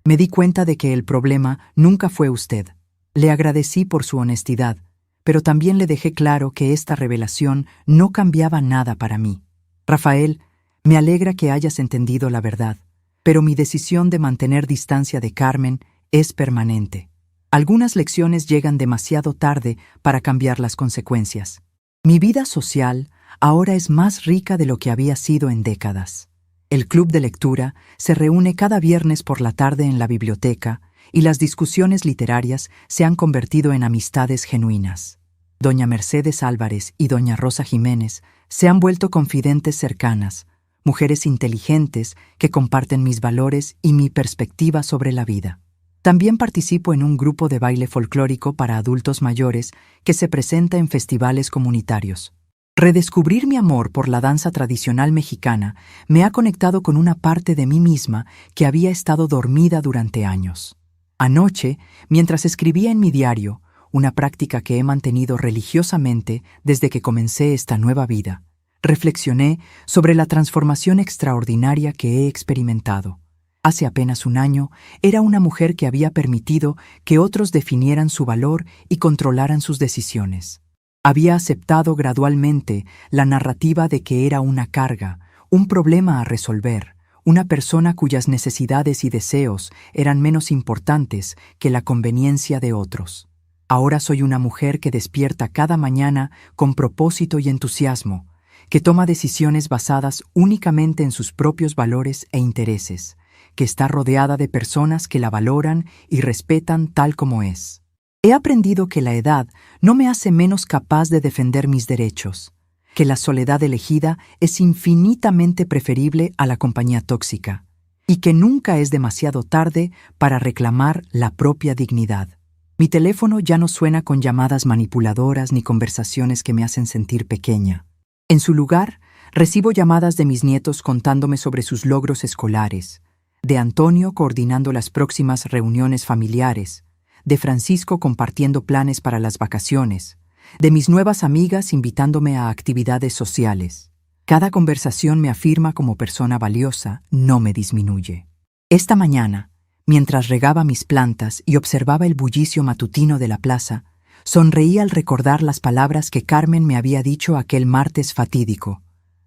Me di cuenta de que el problema nunca fue usted. Le agradecí por su honestidad, pero también le dejé claro que esta revelación no cambiaba nada para mí. Rafael, me alegra que hayas entendido la verdad, pero mi decisión de mantener distancia de Carmen es permanente. Algunas lecciones llegan demasiado tarde para cambiar las consecuencias. Mi vida social ahora es más rica de lo que había sido en décadas. El club de lectura se reúne cada viernes por la tarde en la biblioteca y las discusiones literarias se han convertido en amistades genuinas. Doña Mercedes Álvarez y doña Rosa Jiménez se han vuelto confidentes cercanas, mujeres inteligentes que comparten mis valores y mi perspectiva sobre la vida. También participo en un grupo de baile folclórico para adultos mayores que se presenta en festivales comunitarios. Redescubrir mi amor por la danza tradicional mexicana me ha conectado con una parte de mí misma que había estado dormida durante años. Anoche, mientras escribía en mi diario, una práctica que he mantenido religiosamente desde que comencé esta nueva vida, reflexioné sobre la transformación extraordinaria que he experimentado. Hace apenas un año, era una mujer que había permitido que otros definieran su valor y controlaran sus decisiones. Había aceptado gradualmente la narrativa de que era una carga, un problema a resolver, una persona cuyas necesidades y deseos eran menos importantes que la conveniencia de otros. Ahora soy una mujer que despierta cada mañana con propósito y entusiasmo, que toma decisiones basadas únicamente en sus propios valores e intereses, que está rodeada de personas que la valoran y respetan tal como es. He aprendido que la edad no me hace menos capaz de defender mis derechos, que la soledad elegida es infinitamente preferible a la compañía tóxica, y que nunca es demasiado tarde para reclamar la propia dignidad. Mi teléfono ya no suena con llamadas manipuladoras ni conversaciones que me hacen sentir pequeña. En su lugar, recibo llamadas de mis nietos contándome sobre sus logros escolares, de Antonio coordinando las próximas reuniones familiares, de Francisco compartiendo planes para las vacaciones, de mis nuevas amigas invitándome a actividades sociales. Cada conversación me afirma como persona valiosa, no me disminuye. Esta mañana, mientras regaba mis plantas y observaba el bullicio matutino de la plaza, sonreí al recordar las palabras que Carmen me había dicho aquel martes fatídico.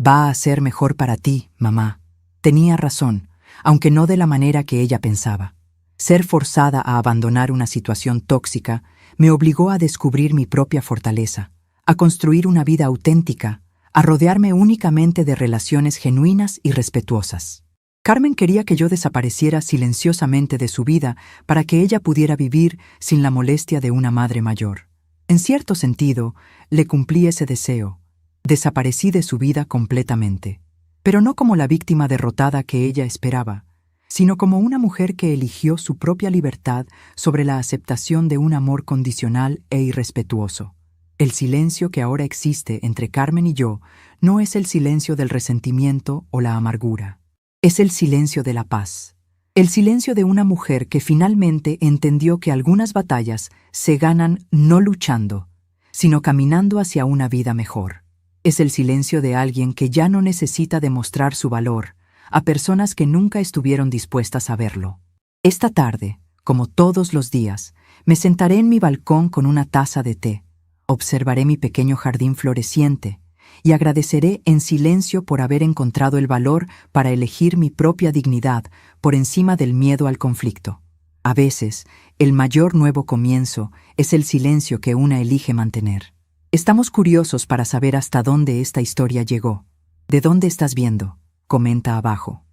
Va a ser mejor para ti, mamá. Tenía razón, aunque no de la manera que ella pensaba. Ser forzada a abandonar una situación tóxica me obligó a descubrir mi propia fortaleza, a construir una vida auténtica, a rodearme únicamente de relaciones genuinas y respetuosas. Carmen quería que yo desapareciera silenciosamente de su vida para que ella pudiera vivir sin la molestia de una madre mayor. En cierto sentido, le cumplí ese deseo. Desaparecí de su vida completamente, pero no como la víctima derrotada que ella esperaba, sino como una mujer que eligió su propia libertad sobre la aceptación de un amor condicional e irrespetuoso. El silencio que ahora existe entre Carmen y yo no es el silencio del resentimiento o la amargura. Es el silencio de la paz. El silencio de una mujer que finalmente entendió que algunas batallas se ganan no luchando, sino caminando hacia una vida mejor. Es el silencio de alguien que ya no necesita demostrar su valor a personas que nunca estuvieron dispuestas a verlo. Esta tarde, como todos los días, me sentaré en mi balcón con una taza de té, observaré mi pequeño jardín floreciente y agradeceré en silencio por haber encontrado el valor para elegir mi propia dignidad por encima del miedo al conflicto. A veces, el mayor nuevo comienzo es el silencio que una elige mantener. Estamos curiosos para saber hasta dónde esta historia llegó. ¿De dónde estás viendo? Comenta abajo.